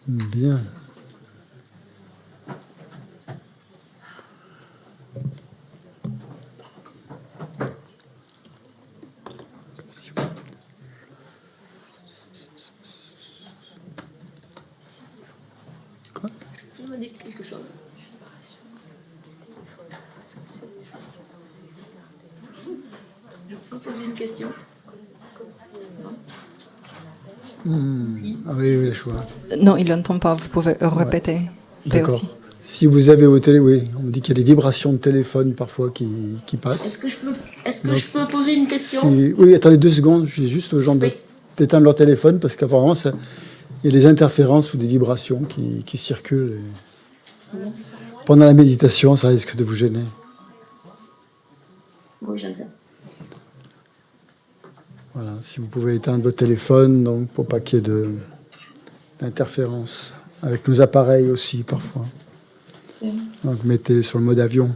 Bien. Quoi? Je me dis quelque chose. Je peux poser une question? Ah oui, oui, le choix. Non, il n'entend pas. Vous pouvez répéter. Ouais. Fait D'accord. aussi. Si vous avez au télé, oui, on me dit qu'il y a des vibrations de téléphone parfois qui passent. Est-ce que je peux poser une question? Oui, attendez 2 secondes, je dis juste aux gens Oui. d'éteindre leur téléphone parce qu'apparemment, il y a des interférences ou des vibrations qui circulent. Et pendant la méditation, ça risque de vous gêner. Oui, j'entends. Voilà, si vous pouvez éteindre votre téléphone, donc pour pas qu'il y ait d'interférences. Avec nos appareils aussi, parfois. Donc, mettez sur le mode avion.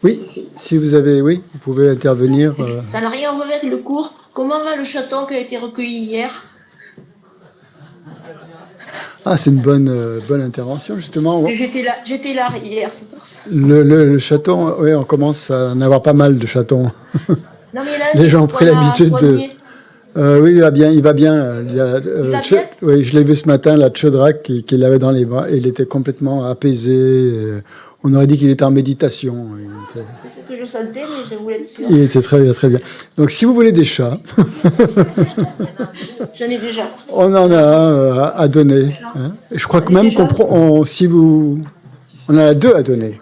Oui, si vous avez... Oui, vous pouvez intervenir. Ça n'a rien à voir avec le cours. Comment va le chaton qui a été recueilli hier? Ah, c'est une bonne intervention, justement. J'étais là hier, c'est pour ça. Le chaton, oui, on commence à en avoir pas mal de chatons. Non, mais là, Les gens ont pris l'habitude de... oui, il va bien. Il va bien. Il va bien? Oui, je l'ai vu ce matin, la Tchodrak, qu'il avait dans les bras. Et il était complètement apaisé. On aurait dit qu'il était en méditation. C'est ce que je sentais, mais je voulais être sûre. Il était très bien, très bien. Donc, si vous voulez des chats, J'en ai déjà. on en a un à donner. Hein. Et je crois que même on en a 2 à donner.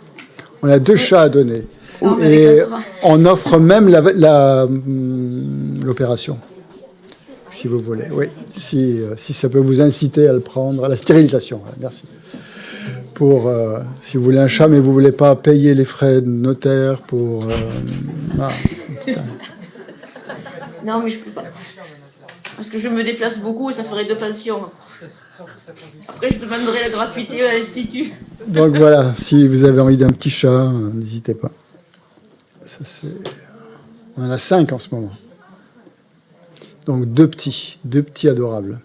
On a 2 chats à donner. Non, Et on offre même l'opération, si vous voulez. Oui, si ça peut vous inciter à le prendre, à la stérilisation. Voilà, merci. Si vous voulez un chat, mais vous ne voulez pas payer les frais de notaire pour... Non, mais je peux pas. Parce que je me déplace beaucoup et ça ferait 2 pensions. Après, je demanderai la gratuité à l'Institut. Donc voilà, si vous avez envie d'un petit chat, n'hésitez pas. On en a 5 en ce moment. Donc 2 petits adorables.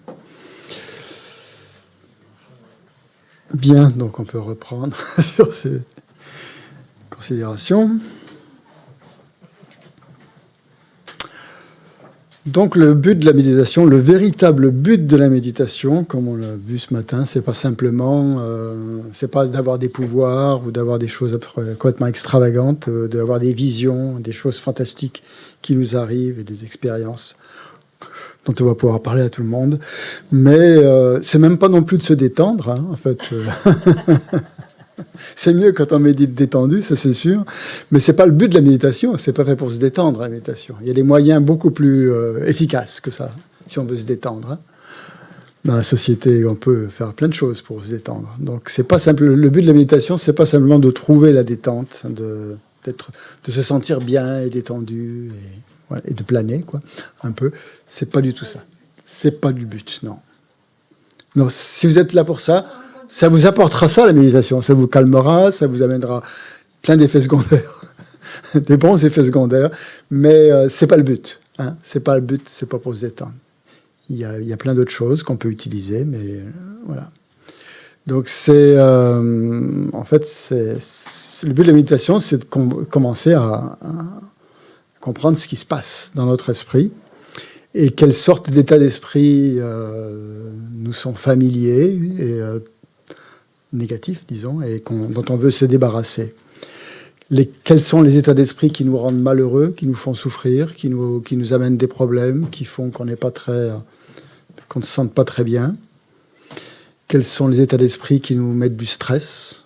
Bien, donc on peut reprendre sur ces considérations. Donc le but de la méditation, le véritable but de la méditation, comme on l'a vu ce matin, c'est pas simplement, c'est pas d'avoir des pouvoirs ou d'avoir des choses complètement extravagantes, d'avoir des visions, des choses fantastiques qui nous arrivent et des expériences dont on va pouvoir parler à tout le monde. Mais c'est même pas non plus de se détendre, hein, en fait. C'est mieux quand on médite détendu, ça c'est sûr. Mais c'est pas le but de la méditation. C'est pas fait pour se détendre, la méditation. Il y a des moyens beaucoup plus efficaces que ça, si on veut se détendre. Hein. Dans la société, on peut faire plein de choses pour se détendre. Donc c'est pas simple. Le but de la méditation, c'est pas simplement de trouver la détente, de se sentir bien et détendu et de planer, quoi, un peu. C'est pas du tout ça. C'est pas du but, non. Non, si vous êtes là pour ça, ça vous apportera ça, la méditation. Ça vous calmera, ça vous amènera plein d'effets secondaires, des bons effets secondaires, mais c'est pas le but. Hein. C'est pas le but, c'est pas pour se détendre. Il y a plein d'autres choses qu'on peut utiliser, mais voilà. Donc en fait, le but de la méditation, c'est de commencer à comprendre ce qui se passe dans notre esprit et quelles sortes d'états d'esprit nous sont familiers et négatifs, disons, et dont on veut se débarrasser. Quels sont les états d'esprit qui nous rendent malheureux, qui nous font souffrir, qui nous amènent des problèmes, qui font qu'on ne se sente pas très bien. Quels sont les états d'esprit qui nous mettent du stress,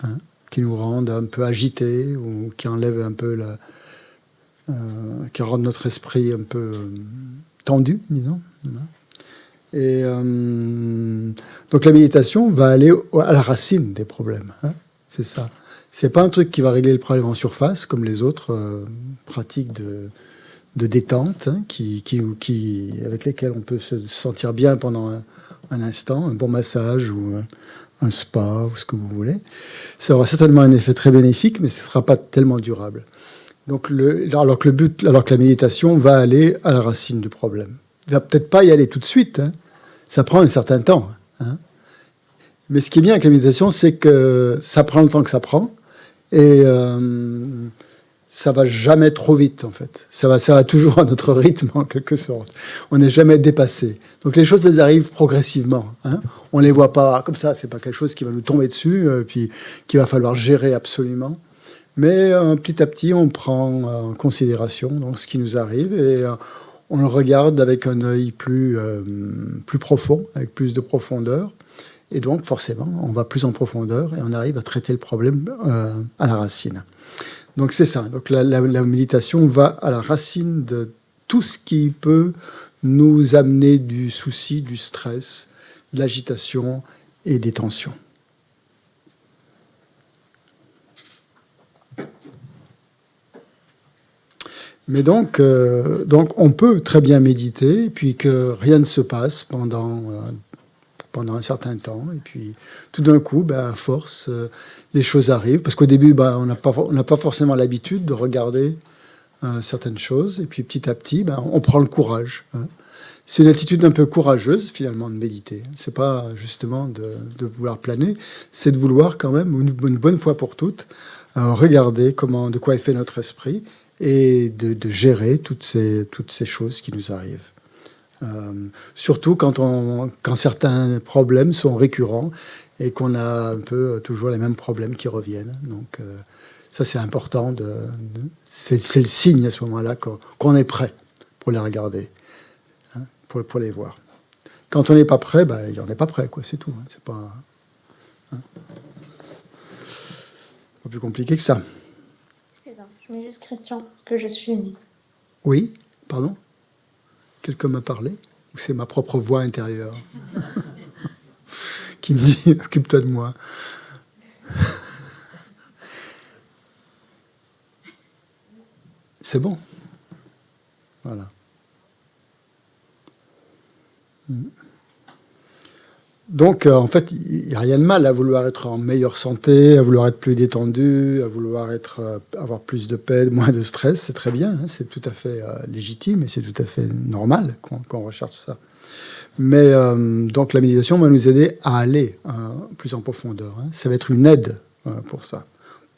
hein, qui nous rendent un peu agités ou qui enlèvent un peu qui rendent notre esprit un peu tendu, disons. Et donc la méditation va aller à la racine des problèmes. Hein, c'est ça. C'est pas un truc qui va régler le problème en surface, comme les autres pratiques de détente, hein, avec lesquelles on peut se sentir bien pendant un instant, un bon massage ou un spa ou ce que vous voulez. Ça aura certainement un effet très bénéfique, mais ce ne sera pas tellement durable. Donc alors que la méditation va aller à la racine du problème. Il ne va peut-être pas y aller tout de suite. Hein. Ça prend un certain temps. Hein. Mais ce qui est bien avec la méditation, c'est que ça prend le temps que ça prend et ça va jamais trop vite en fait. Ça va toujours à notre rythme en quelque sorte. On n'est jamais dépassé. Donc les choses elles arrivent progressivement. Hein. On les voit pas comme ça. C'est pas quelque chose qui va nous tomber dessus puis qu'il va falloir gérer absolument. Mais petit à petit, on prend en considération donc ce qui nous arrive et on le regarde avec un œil plus profond, avec plus de profondeur. Et donc, forcément, on va plus en profondeur et on arrive à traiter le problème à la racine. Donc, c'est ça. Donc, la méditation va à la racine de tout ce qui peut nous amener du souci, du stress, de l'agitation et des tensions. Mais donc, on peut très bien méditer, et puis que rien ne se passe pendant un certain temps, et puis tout d'un coup, à force, les choses arrivent, parce qu'au début, on n'a pas forcément l'habitude de regarder certaines choses, et puis petit à petit, on prend le courage. Hein. C'est une attitude un peu courageuse, finalement, de méditer. C'est pas justement de vouloir planer, c'est de vouloir quand même, une bonne fois pour toutes, regarder de quoi est fait notre esprit, et de gérer toutes ces choses qui nous arrivent. Surtout quand certains problèmes sont récurrents et qu'on a un peu toujours les mêmes problèmes qui reviennent. Donc ça, c'est important. C'est le signe à ce moment-là qu'on est prêt pour les regarder, hein, pour les voir. Quand on n'est pas prêt, on n'est pas prêt, quoi, c'est tout. Hein, c'est pas plus compliqué que ça. Je mets juste Christian, parce que je suis... Oui, pardon ? Quelqu'un m'a parlé ? Ou c'est ma propre voix intérieure qui me dit « occupe-toi de moi ». C'est bon. Voilà. Donc, en fait, il n'y a rien de mal à vouloir être en meilleure santé, à vouloir être plus détendu, à vouloir avoir plus de paix, moins de stress. C'est très bien, hein, c'est tout à fait légitime et c'est tout à fait normal qu'on recherche ça. Mais donc, la méditation va nous aider à aller plus en profondeur. Hein. Ça va être une aide pour ça,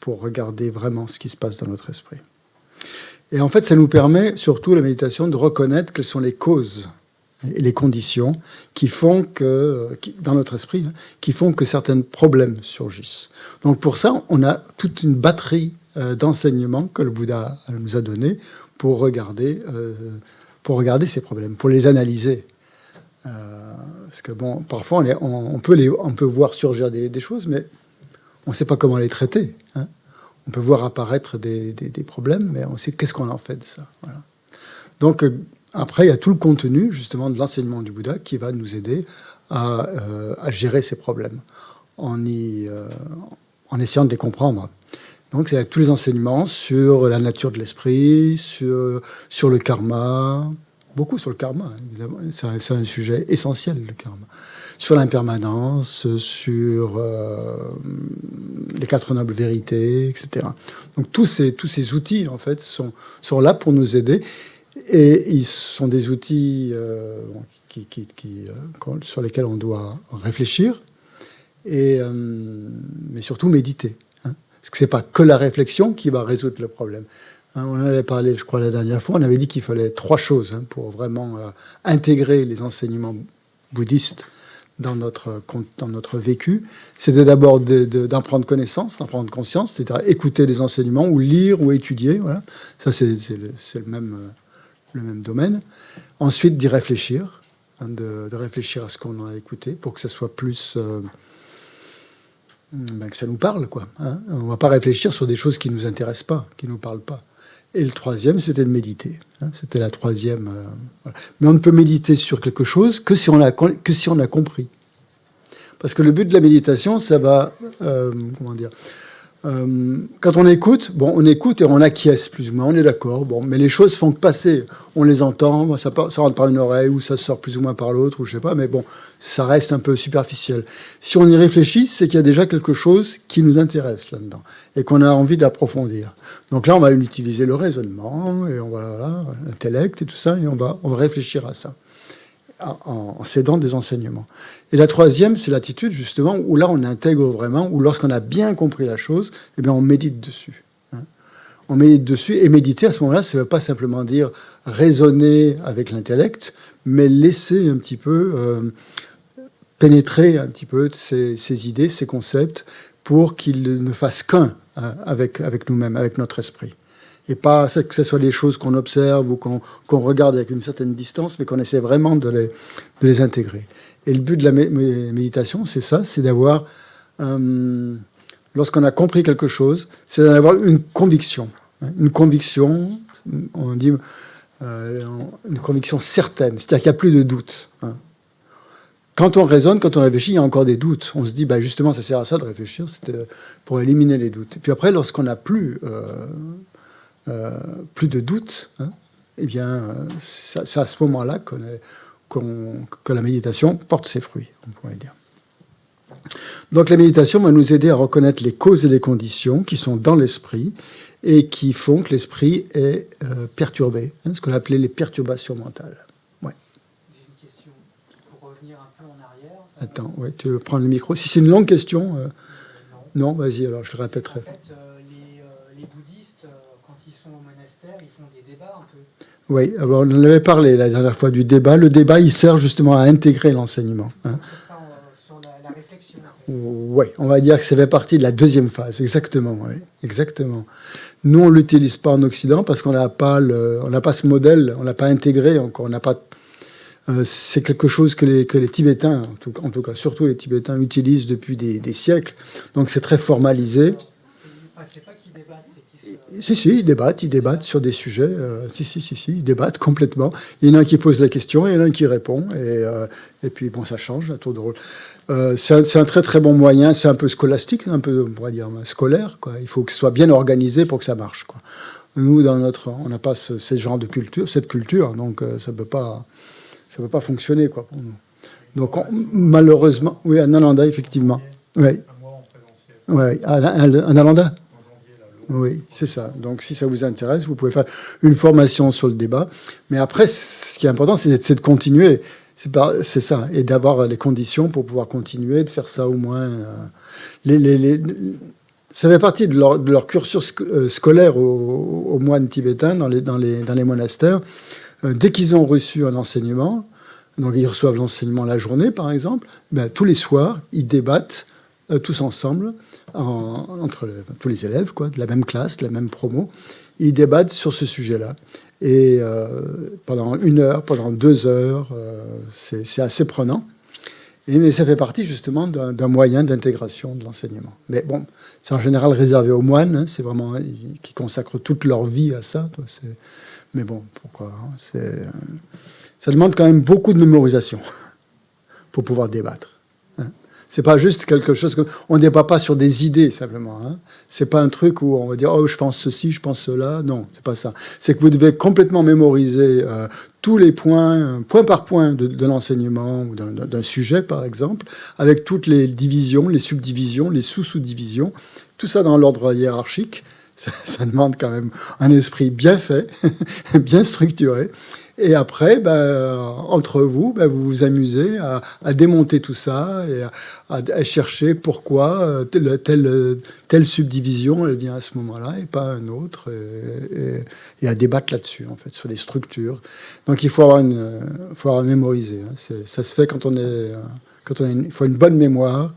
pour regarder vraiment ce qui se passe dans notre esprit. Et en fait, ça nous permet, surtout la méditation, de reconnaître quelles sont les causes et les conditions qui font dans notre esprit, qui font que certains problèmes surgissent. Donc pour ça, on a toute une batterie d'enseignements que le Bouddha nous a donnés pour regarder ces problèmes, pour les analyser. Parce que parfois on peut voir surgir des choses, mais on ne sait pas comment les traiter. Hein. On peut voir apparaître des problèmes, mais on sait qu'est-ce qu'on en fait de ça. Voilà. Donc après, il y a tout le contenu, justement, de l'enseignement du Bouddha qui va nous aider à gérer ces problèmes en essayant de les comprendre. Donc, c'est tous les enseignements sur la nature de l'esprit, sur le karma, beaucoup sur le karma, évidemment. C'est un sujet essentiel, le karma. Sur l'impermanence, sur les 4 nobles vérités, etc. Donc, tous ces outils, en fait, sont là pour nous aider. Et ils sont des outils sur lesquels on doit réfléchir, mais surtout méditer. Hein. Parce que ce n'est pas que la réflexion qui va résoudre le problème. Hein, on en avait parlé, je crois, la dernière fois. On avait dit qu'il fallait 3 choses pour vraiment intégrer les enseignements bouddhistes dans notre vécu. C'était d'abord d'en prendre connaissance, d'en prendre conscience, c'est-à-dire écouter les enseignements, ou lire, ou étudier. Voilà. Ça, c'est le même domaine. Ensuite, d'y réfléchir, hein, de réfléchir à ce qu'on a écouté pour que ça soit plus... que ça nous parle, quoi. Hein. On ne va pas réfléchir sur des choses qui ne nous intéressent pas, qui ne nous parlent pas. Et le troisième, c'était de méditer. Hein. C'était la troisième... voilà. Mais on ne peut méditer sur quelque chose que si on a compris. Parce que le but de la méditation, ça va... quand on écoute, on écoute et on acquiesce plus ou moins, on est d'accord. Mais les choses font que passer. On les entend, ça rentre par une oreille ou ça sort plus ou moins par l'autre, ou je sais pas. Mais ça reste un peu superficiel. Si on y réfléchit, c'est qu'il y a déjà quelque chose qui nous intéresse là-dedans et qu'on a envie d'approfondir. Donc là, on va utiliser le raisonnement et on va l'intellect et tout ça et on va réfléchir à ça. en s'aidant des enseignements. Et la troisième, c'est l'attitude, justement, où là, on intègre vraiment, où lorsqu'on a bien compris la chose, eh bien, on médite dessus. On médite dessus, et méditer, à ce moment-là, ça ne veut pas simplement dire raisonner avec l'intellect, mais laisser un petit peu, pénétrer un petit peu ces idées, ces concepts, pour qu'ils ne fassent qu'un avec nous-mêmes, avec notre esprit. Et pas que ce soit des choses qu'on observe ou qu'on regarde avec une certaine distance, mais qu'on essaie vraiment de les intégrer. Et le but de la méditation, c'est ça, c'est d'avoir, lorsqu'on a compris quelque chose, c'est d'avoir une conviction. Une conviction, on dit, une conviction certaine, c'est-à-dire qu'il n'y a plus de doute. Quand on raisonne, quand on réfléchit, il y a encore des doutes. On se dit, bah justement, ça sert à ça de réfléchir, c'était pour éliminer les doutes. Et puis après, lorsqu'on n'a plus de doute, eh bien, c'est à ce moment-là que la méditation porte ses fruits, on pourrait dire. Donc la méditation va nous aider à reconnaître les causes et les conditions qui sont dans l'esprit et qui font que l'esprit est perturbé, ce qu'on appelait les perturbations mentales. Ouais. J'ai une question pour revenir un peu en arrière. Attends, ouais, tu veux prendre le micro. Si c'est une longue question, non, vas-y, alors je te répéterai. En fait, les bouddhistes, quand ils sont au monastère, ils font des débats un peu. Oui, alors on en avait parlé la dernière fois du débat. Le débat, il sert justement à intégrer l'enseignement. Ce sera sur la réflexion. En fait. Oui, on va dire que ça fait partie de la deuxième phase, exactement. Oui, exactement. Nous, on ne l'utilise pas en Occident parce qu'on n'a pas ce modèle, on l'a pas intégré encore, on n'a pas... c'est quelque chose que les Tibétains, en tout cas surtout les Tibétains, utilisent depuis des siècles. Donc c'est très formalisé. Enfin, c'est pas qu'ils débattent, c'est qu'ils Si, ils débattent sur des sujets. Ils débattent complètement. Il y en a un qui pose la question et il y en a un qui répond. Et puis, bon, ça change à tour de rôle. C'est un très, très bon moyen. C'est un peu scolastique, un peu, on pourrait dire, scolaire, quoi. Il faut que ce soit bien organisé pour que ça marche, quoi. Nous, on n'a pas ce genre de culture, cette culture, donc ça peut pas fonctionner, quoi, pour nous. Donc, malheureusement, oui, un Nalanda, effectivement. Oui. Ouais, un Nalanda. Oui, c'est ça. Donc, si ça vous intéresse, vous pouvez faire une formation sur le débat. Mais après, ce qui est important, c'est de continuer. C'est ça. Et d'avoir les conditions pour pouvoir continuer, de faire ça au moins. Ça fait partie de leur cursus scolaire aux moines tibétains dans les monastères. Dès qu'ils ont reçu un enseignement, donc ils reçoivent l'enseignement la journée, par exemple, ben, tous les soirs, ils débattent tous ensemble, entre tous les élèves, quoi, de la même classe, de la même promo. Ils débattent sur ce sujet-là. Et pendant 1 heure, pendant 2 heures, c'est assez prenant. Mais ça fait partie justement d'un moyen d'intégration de l'enseignement. Mais bon, c'est en général réservé aux moines, c'est vraiment qui consacrent toute leur vie à ça. Mais bon, pourquoi ça demande quand même beaucoup de mémorisation pour pouvoir débattre. C'est pas juste quelque chose on ne débat pas sur des idées simplement. C'est pas un truc où on va dire oh je pense ceci, je pense cela. Non, c'est pas ça. C'est que vous devez complètement mémoriser tous les points, point par point de l'enseignement ou d'un sujet par exemple, avec toutes les divisions, les subdivisions, les sous-divisions, tout ça dans l'ordre hiérarchique. Ça demande quand même un esprit bien fait, bien structuré. Et après, entre vous, vous vous amusez à démonter tout ça et à chercher pourquoi telle subdivision elle vient à ce moment-là et pas un autre, et à débattre là-dessus, en fait, sur les structures. Donc il faut avoir mémorisé. Ça se fait quand il faut une bonne mémoire,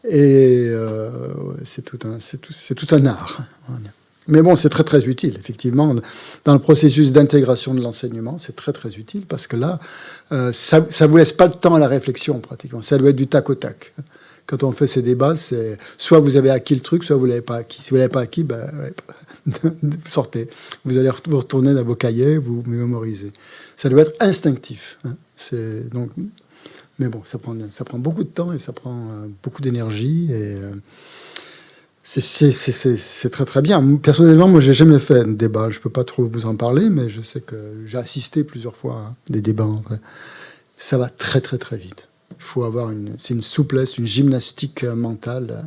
et c'est tout un art. Mais bon, c'est très, très utile, effectivement. Dans le processus d'intégration de l'enseignement, c'est très, très utile parce que là, ça ne vous laisse pas le temps à la réflexion, pratiquement. Ça doit être du tac au tac. Quand on fait ces débats, c'est soit vous avez acquis le truc, soit vous ne l'avez pas acquis. Si vous ne l'avez pas acquis, sortez. Vous allez vous retourner dans vos cahiers, vous mémorisez. Ça doit être instinctif. Mais bon, ça prend beaucoup de temps et ça prend beaucoup d'énergie et... C'est très très bien. Personnellement, moi, j'ai jamais fait un débat. Je peux pas trop vous en parler, mais je sais que j'ai assisté plusieurs fois à des débats. Ça va très très très vite. Il faut avoir c'est une souplesse, une gymnastique mentale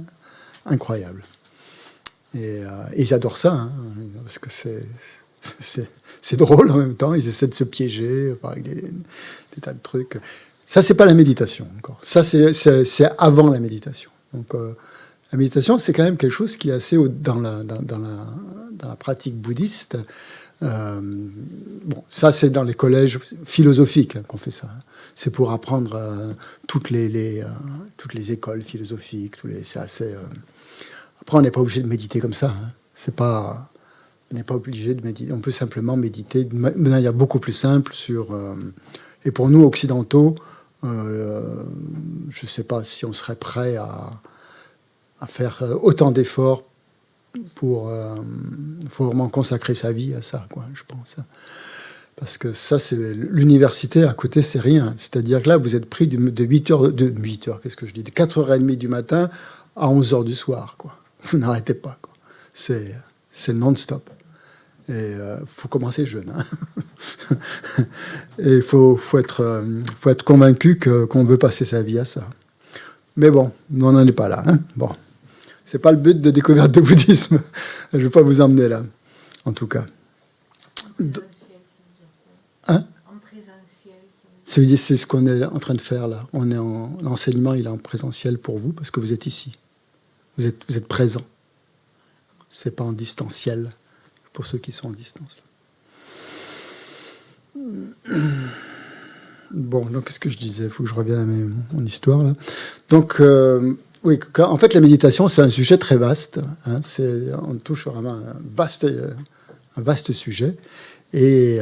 incroyable. Et ils adorent ça, parce que c'est drôle en même temps. Ils essaient de se piéger avec des tas de trucs. Ça, c'est pas la méditation encore. Ça, c'est avant la méditation. Donc, la méditation, c'est quand même quelque chose qui est assez dans la pratique bouddhiste. Bon, ça, c'est dans les collèges philosophiques qu'on fait ça. C'est pour apprendre toutes les écoles philosophiques. C'est assez. Après, on n'est pas obligé de méditer comme ça. On n'est pas obligé de méditer. On peut simplement méditer de manière beaucoup plus simple et pour nous occidentaux, je ne sais pas si on serait prêt à faire autant d'efforts pour vraiment consacrer sa vie à ça, quoi, je pense. Parce que ça, c'est l'université à côté, c'est rien. C'est-à-dire que là, vous êtes pris de 8 heures, qu'est-ce que je dis, de 4h30 du matin à 11h du soir, quoi. Vous n'arrêtez pas, quoi. C'est non-stop. Et faut commencer jeune. Hein. Et il faut être convaincu qu'on veut passer sa vie à ça. Mais bon, on n'en est pas là. Hein. Bon, c'est pas le but de découverte du bouddhisme. Je ne vais pas vous emmener là, en tout cas. Hein? En présentiel. Ça veut dire c'est ce qu'on est en train de faire là. L'enseignement, il est en présentiel pour vous parce que vous êtes ici. Vous êtes présent. C'est pas en distanciel pour ceux qui sont en distance. Bon, donc qu'est-ce que je disais? Il faut que je revienne à mon histoire là. Donc oui, en fait la méditation c'est un sujet très vaste. Hein, on touche vraiment un vaste sujet. Et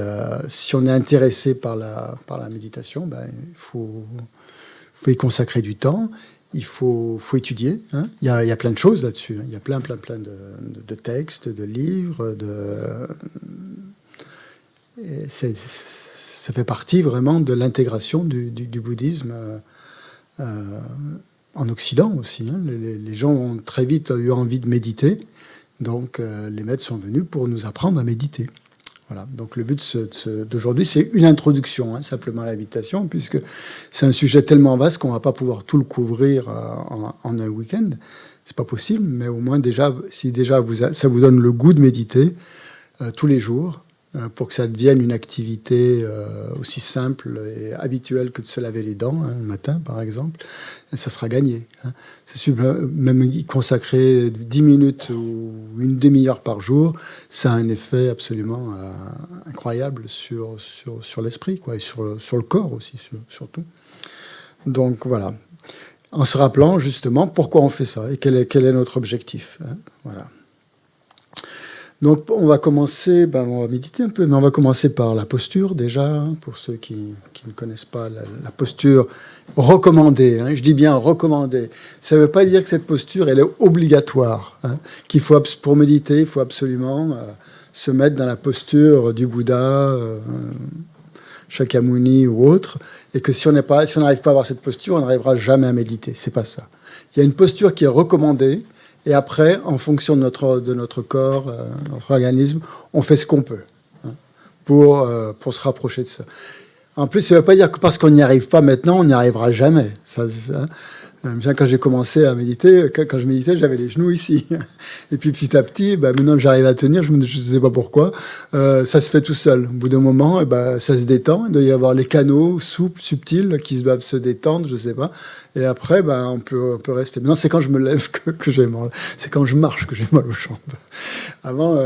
si on est intéressé par la méditation, ben, il faut y consacrer du temps. Il faut étudier. Hein. Il y a plein de choses là-dessus. Hein. Il y a plein de textes, de livres. Et ça fait partie vraiment de l'intégration du bouddhisme en Occident aussi. Hein. Les gens ont très vite eu envie de méditer. Donc les maîtres sont venus pour nous apprendre à méditer. Voilà. Donc le but d'aujourd'hui, c'est une introduction, hein, simplement à la méditation, puisque c'est un sujet tellement vaste qu'on ne va pas pouvoir tout le couvrir en un week-end. C'est pas possible, mais au moins déjà, si déjà ça vous donne le goût de méditer tous les jours, pour que ça devienne une activité aussi simple et habituelle que de se laver les dents, hein, le matin par exemple, ça sera gagné. Hein. C'est sûr, même y consacrer 10 minutes ou une demi-heure par jour, ça a un effet absolument incroyable sur l'esprit, quoi, et sur le corps aussi, surtout. Donc voilà, en se rappelant justement pourquoi on fait ça et quel est notre objectif. Hein. Voilà. Donc on va commencer, on va méditer un peu, mais on va commencer par la posture déjà, hein, pour ceux qui ne connaissent pas la posture recommandée. Hein, je dis bien recommandée. Ça ne veut pas dire que cette posture, elle est obligatoire. Hein, pour méditer, il faut absolument se mettre dans la posture du Bouddha, Shakyamuni ou autre, et que si on n'arrive pas à avoir cette posture, on n'arrivera jamais à méditer. C'est pas ça. Il y a une posture qui est recommandée. Et après, en fonction de notre corps, notre organisme, on fait ce qu'on peut, hein, pour se rapprocher de ça. En plus, ça ne veut pas dire que parce qu'on n'y arrive pas maintenant, on n'y arrivera jamais. Quand j'ai commencé à méditer, quand je méditais, j'avais les genoux ici. Et puis petit à petit, maintenant que j'arrive à tenir, je ne sais pas pourquoi, ça se fait tout seul. Au bout d'un moment, ça se détend. Il doit y avoir les canaux souples, subtils, qui doivent se détendre, je ne sais pas. Et après, on peut rester. Maintenant, c'est quand je me lève que j'ai mal. C'est quand je marche que j'ai mal aux jambes. Avant,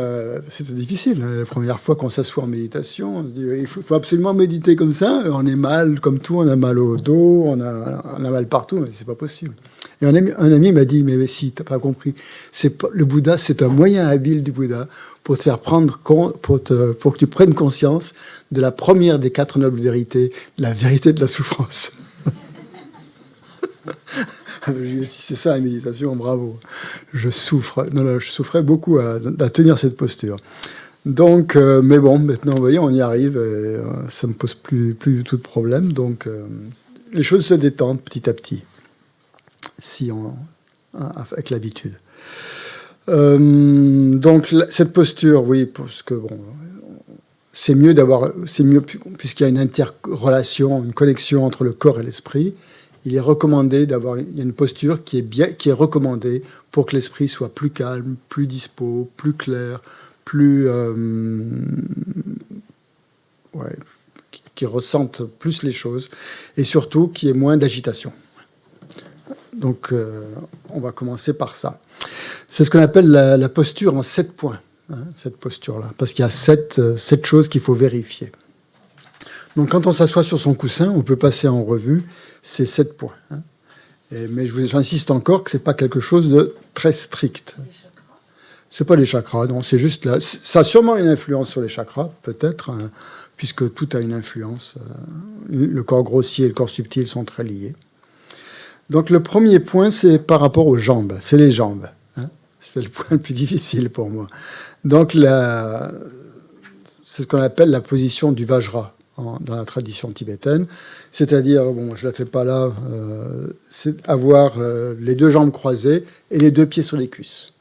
c'était difficile. La première fois qu'on s'assoit en méditation, on se dit, il faut absolument méditer comme ça. On est mal, comme tout, on a mal au dos, on a mal partout, mais c'est pas possible. Et un ami m'a dit, mais si, t'as pas compris, le Bouddha, c'est un moyen habile du Bouddha pour te faire prendre compte, pour que tu prennes conscience de la première des 4 nobles vérités, la vérité de la souffrance. Si c'est ça la méditation, bravo. Je souffre. Non, je souffrais beaucoup à tenir cette posture. Donc, mais bon, maintenant, vous voyez, on y arrive. Et, ça me pose plus du tout de problème. Donc, les choses se détendent petit à petit, avec l'habitude. Donc, cette posture, oui, parce que bon, c'est mieux puisqu'il y a une interrelation, une connexion entre le corps et l'esprit. Il est recommandé il y a une posture qui est recommandée pour que l'esprit soit plus calme, plus dispo, plus clair, plus qui ressentent plus les choses et surtout qui ait moins d'agitation. Donc, on va commencer par ça. C'est ce qu'on appelle la posture en 7 points, hein, cette posture-là, parce qu'il y a 7 choses qu'il faut vérifier. Donc, quand on s'assoit sur son coussin, on peut passer en revue ces 7 points. Hein. Mais j'insiste encore que ce n'est pas quelque chose de très strict. Ce n'est pas les chakras, non, c'est juste là. Ça a sûrement une influence sur les chakras, peut-être, hein, puisque tout a une influence. Le corps grossier et le corps subtil sont très liés. Donc le premier point, c'est par rapport aux jambes. C'est les jambes. Hein. C'est le point le plus difficile pour moi. Donc c'est ce qu'on appelle la position du Vajra dans la tradition tibétaine. C'est-à-dire, bon, je ne la fais pas là, c'est avoir les 2 jambes croisées et les 2 pieds sur les cuisses.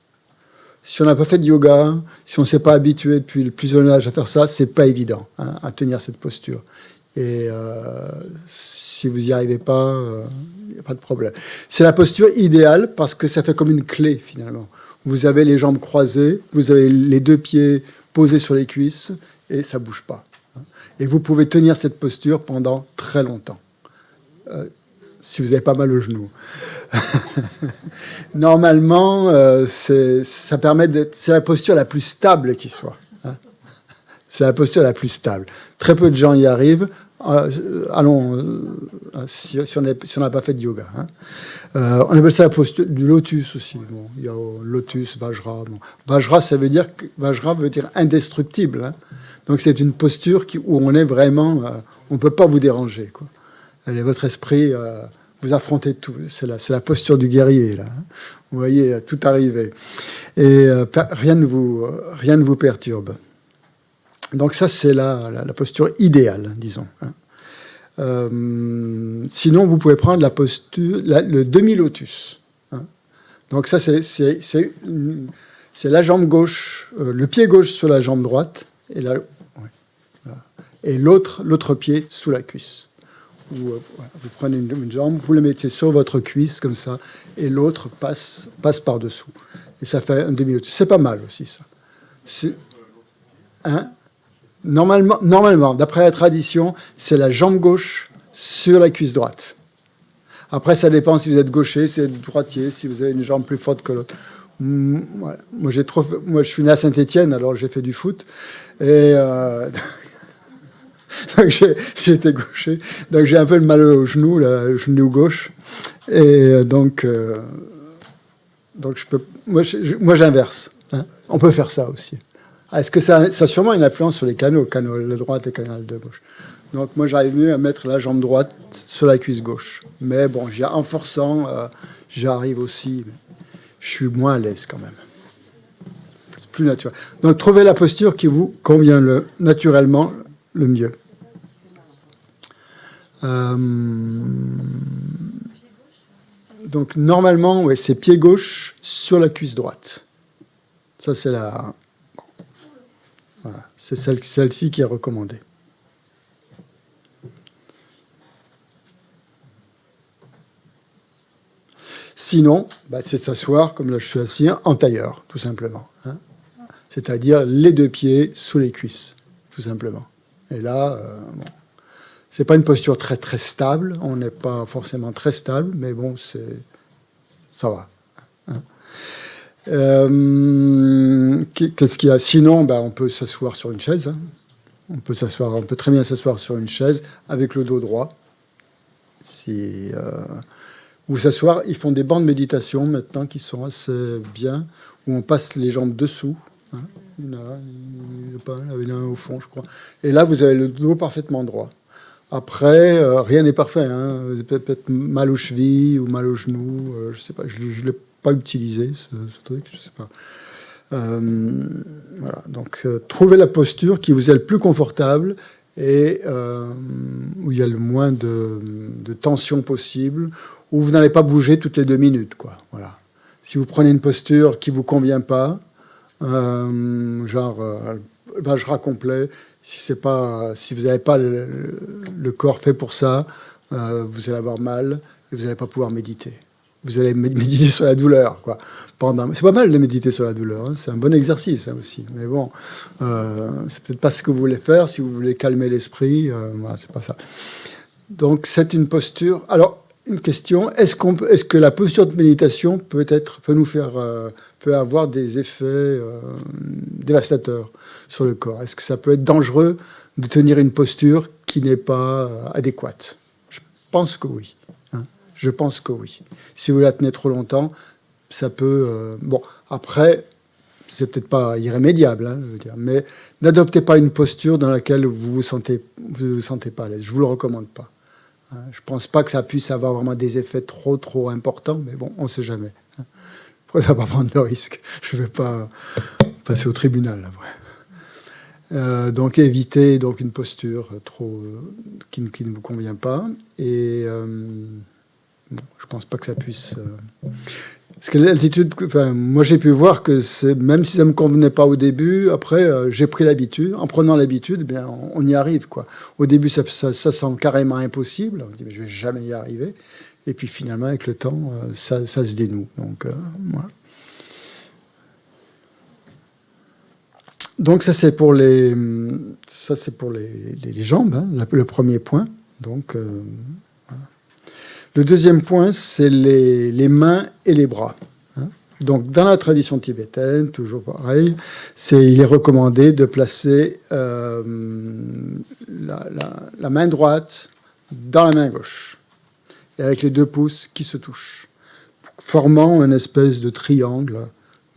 Si on n'a pas fait de yoga, si on ne s'est pas habitué depuis le plus jeune âge à faire ça, c'est pas évident, hein, à tenir cette posture. Et si vous n'y arrivez pas, il n'y a pas de problème. C'est la posture idéale parce que ça fait comme une clé finalement. Vous avez les jambes croisées, vous avez les 2 pieds posés sur les cuisses et ça ne bouge pas. Et vous pouvez tenir cette posture pendant très longtemps. Si vous n'avez pas mal au genou. Normalement, ça permet c'est la posture la plus stable qui soit. Hein. C'est la posture la plus stable. Très peu de gens y arrivent. Si on n'a pas fait de yoga. Hein. On appelle ça la posture du lotus aussi. Bon, il y a lotus, vajra. Bon. Vajra, vajra veut dire indestructible. Hein. Donc c'est une posture où on est vraiment... on ne peut pas vous déranger, quoi. Votre esprit, vous affrontez tout. C'est la posture du guerrier, là. Hein. Vous voyez, tout arriver. Et rien ne vous perturbe. Donc ça, c'est la posture idéale, disons. Hein. Sinon, vous pouvez prendre la posture, le demi-lotus. Hein. Donc ça, c'est la jambe gauche, le pied gauche sur la jambe droite, et l'autre pied sous la cuisse. Vous prenez une jambe, vous le mettez sur votre cuisse, comme ça, et l'autre passe par-dessous. Et ça fait un demi-lotus. C'est pas mal aussi, ça. Hein? Normalement, d'après la tradition, c'est la jambe gauche sur la cuisse droite. Après, ça dépend si vous êtes gaucher, si vous êtes droitier, si vous avez une jambe plus forte que l'autre. Voilà. Moi, je suis né à Saint-Étienne, alors j'ai fait du foot. Et donc j'étais gaucher. Donc j'ai un peu le mal au genou, le genou gauche. Et donc moi j'inverse. Hein. On peut faire ça aussi. Est-ce que ça a sûrement une influence sur les canaux de droite et canal de gauche. Donc moi j'arrive mieux à mettre la jambe droite sur la cuisse gauche. Mais bon, en forçant, j'arrive aussi. Je suis moins à l'aise quand même. Plus naturel. Donc trouvez la posture qui vous convient naturellement le mieux. Donc normalement, ouais, c'est pied gauche sur la cuisse droite. Ça c'est voilà, c'est celle-ci qui est recommandée. Sinon, c'est s'asseoir, comme là je suis assis, en tailleur, tout simplement. Hein. C'est-à-dire les 2 pieds sous les cuisses, tout simplement. Et là, c'est pas une posture très très stable, on n'est pas forcément très stable, mais bon, ça va. Hein. Qu'est-ce qu'il y a? Sinon, on peut s'asseoir sur une chaise. Hein. On peut très bien s'asseoir sur une chaise avec le dos droit. Ou s'asseoir, ils font des bancs de méditation maintenant qui sont assez bien, où on passe les jambes dessous. Hein. Il y en a un au fond, je crois. Et là, vous avez le dos parfaitement droit. Après, rien n'est parfait. Hein. Vous avez peut-être mal aux chevilles ou mal aux genoux. Je ne sais pas, je ne l'ai pas utilisé, ce truc, je ne sais pas. Voilà. Donc, trouvez la posture qui vous est le plus confortable et où il y a le moins de tension possible, où vous n'allez pas bouger toutes les 2 minutes, quoi. Voilà. Si vous prenez une posture qui ne vous convient pas, vajra complet, si vous n'avez pas le corps fait pour ça, vous allez avoir mal et vous n'allez pas pouvoir méditer. vous allez méditer sur la douleur, quoi. C'est pas mal de méditer sur la douleur, hein. C'est un bon exercice, hein, aussi. Mais bon, c'est peut-être pas ce que vous voulez faire. Si vous voulez calmer l'esprit, voilà, c'est pas ça. Donc, c'est une posture. Alors, une question, est-ce que la posture de méditation peut avoir des effets dévastateurs sur le corps? Est-ce que ça peut être dangereux de tenir une posture qui n'est pas adéquate? Je pense que oui. Hein. Je pense que oui. Si vous la tenez trop longtemps, ça peut... bon, après, c'est peut-être pas irrémédiable, hein, je veux dire, mais n'adoptez pas une posture dans laquelle vous vous sentez pas à l'aise. Je vous le recommande pas. Je ne pense pas que ça puisse avoir vraiment des effets trop importants, mais bon, on ne sait jamais. Je ne préfère pas prendre le risque. Je ne vais pas passer au tribunal, après. Donc, évitez donc, une posture qui ne vous convient pas. Et bon, je ne pense pas que ça puisse... Parce que l'altitude, moi j'ai pu voir que même si ça ne me convenait pas au début, après j'ai pris l'habitude. En prenant l'habitude, eh bien, on y arrive, quoi. Au début, ça semble carrément impossible. On dit, mais je ne vais jamais y arriver. Et puis finalement, avec le temps, ça se dénoue. Donc, voilà. Donc ça, c'est pour les jambes, hein, le premier point. Donc... voilà. Le deuxième point, c'est les mains et les bras. Donc, dans la tradition tibétaine, toujours pareil, il est recommandé de placer la main droite dans la main gauche, et avec les 2 pouces qui se touchent, formant une espèce de triangle.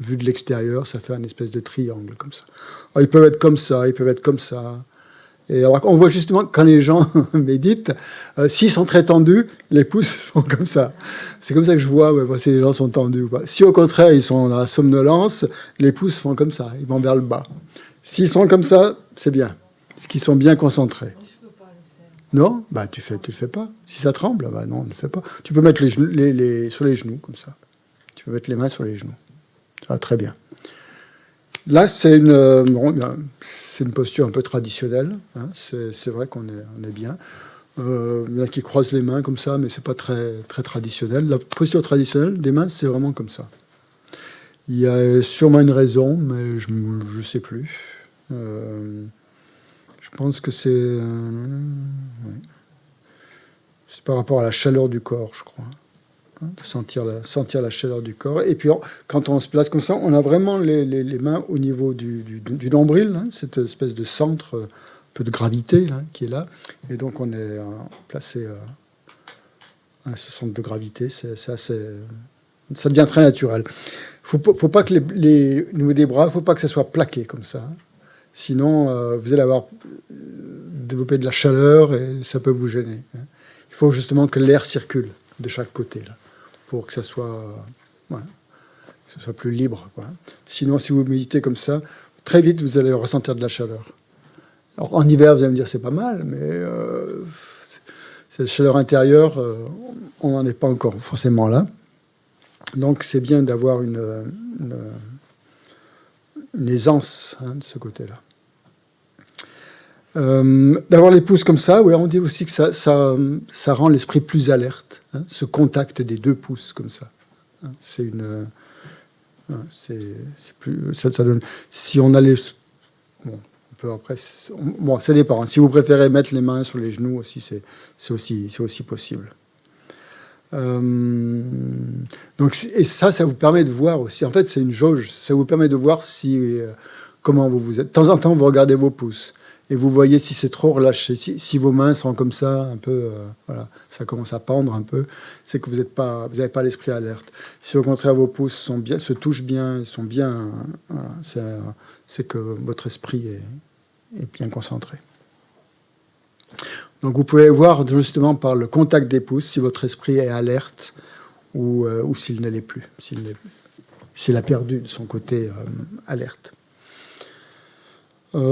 Vu de l'extérieur, ça fait une espèce de triangle comme ça. Alors, ils peuvent être comme ça, ils peuvent être comme ça. Et alors, on voit justement quand les gens méditent, s'ils sont très tendus, les pouces sont comme ça. C'est comme ça que je vois si les gens sont tendus ou pas. Si au contraire, ils sont dans la somnolence, les pouces font comme ça, ils vont vers le bas. S'ils sont comme ça, c'est bien. Parce qu'ils sont bien concentrés. Je peux pas le faire. Non? Bah, tu le fais pas. Si ça tremble, bah non, ne le fais pas. Tu peux mettre sur les genoux, comme ça. Tu peux mettre les mains sur les genoux. Ça va très bien. Là, c'est une posture un peu traditionnelle. Hein. C'est vrai qu'on est bien. Il y en a qui croisent les mains comme ça, mais c'est pas très traditionnel. La posture traditionnelle des mains, c'est vraiment comme ça. Il y a sûrement une raison, mais je ne sais plus. Je pense que c'est par rapport à la chaleur du corps, je crois. De sentir la chaleur du corps. Et puis, quand on se place comme ça, on a vraiment les mains au niveau du nombril, hein, cette espèce de centre, un peu de gravité là, qui est là. Et donc, on est placé à ce centre de gravité. C'est assez... Ça devient très naturel. Faut pas que au niveau des bras, il ne faut pas que ça soit plaqué comme ça. Hein. Sinon, vous allez avoir développé de la chaleur et ça peut vous gêner. Hein. Il faut justement que l'air circule de chaque côté, là, pour que ça soit plus libre, quoi. Sinon, si vous méditez comme ça, très vite, vous allez ressentir de la chaleur. Alors, en hiver, vous allez me dire, c'est pas mal, mais c'est la chaleur intérieure, on n'en est pas encore forcément là. Donc, c'est bien d'avoir une aisance, hein, de ce côté-là. D'avoir les pouces comme ça, ouais, on dit aussi que ça rend l'esprit plus alerte, hein, ce contact des 2 pouces comme ça. Hein, c'est plus, ça donne. Si on a les, bon, on peut après, bon, ça dépend. Hein, si vous préférez mettre les mains sur les genoux aussi, c'est aussi possible. Donc, et ça vous permet de voir aussi. En fait, c'est une jauge. Ça vous permet de voir comment vous êtes. De temps en temps, vous regardez vos pouces. Et vous voyez si c'est trop relâché, si vos mains sont comme ça, un peu, voilà, ça commence à pendre un peu, c'est que vous n'avez pas l'esprit alerte. Si au contraire vos pouces se touchent bien, ils sont bien, voilà, c'est que votre esprit est bien concentré. Donc vous pouvez voir justement par le contact des pouces si votre esprit est alerte ou s'il ne l'est plus, s'il a perdu de son côté alerte. Oui,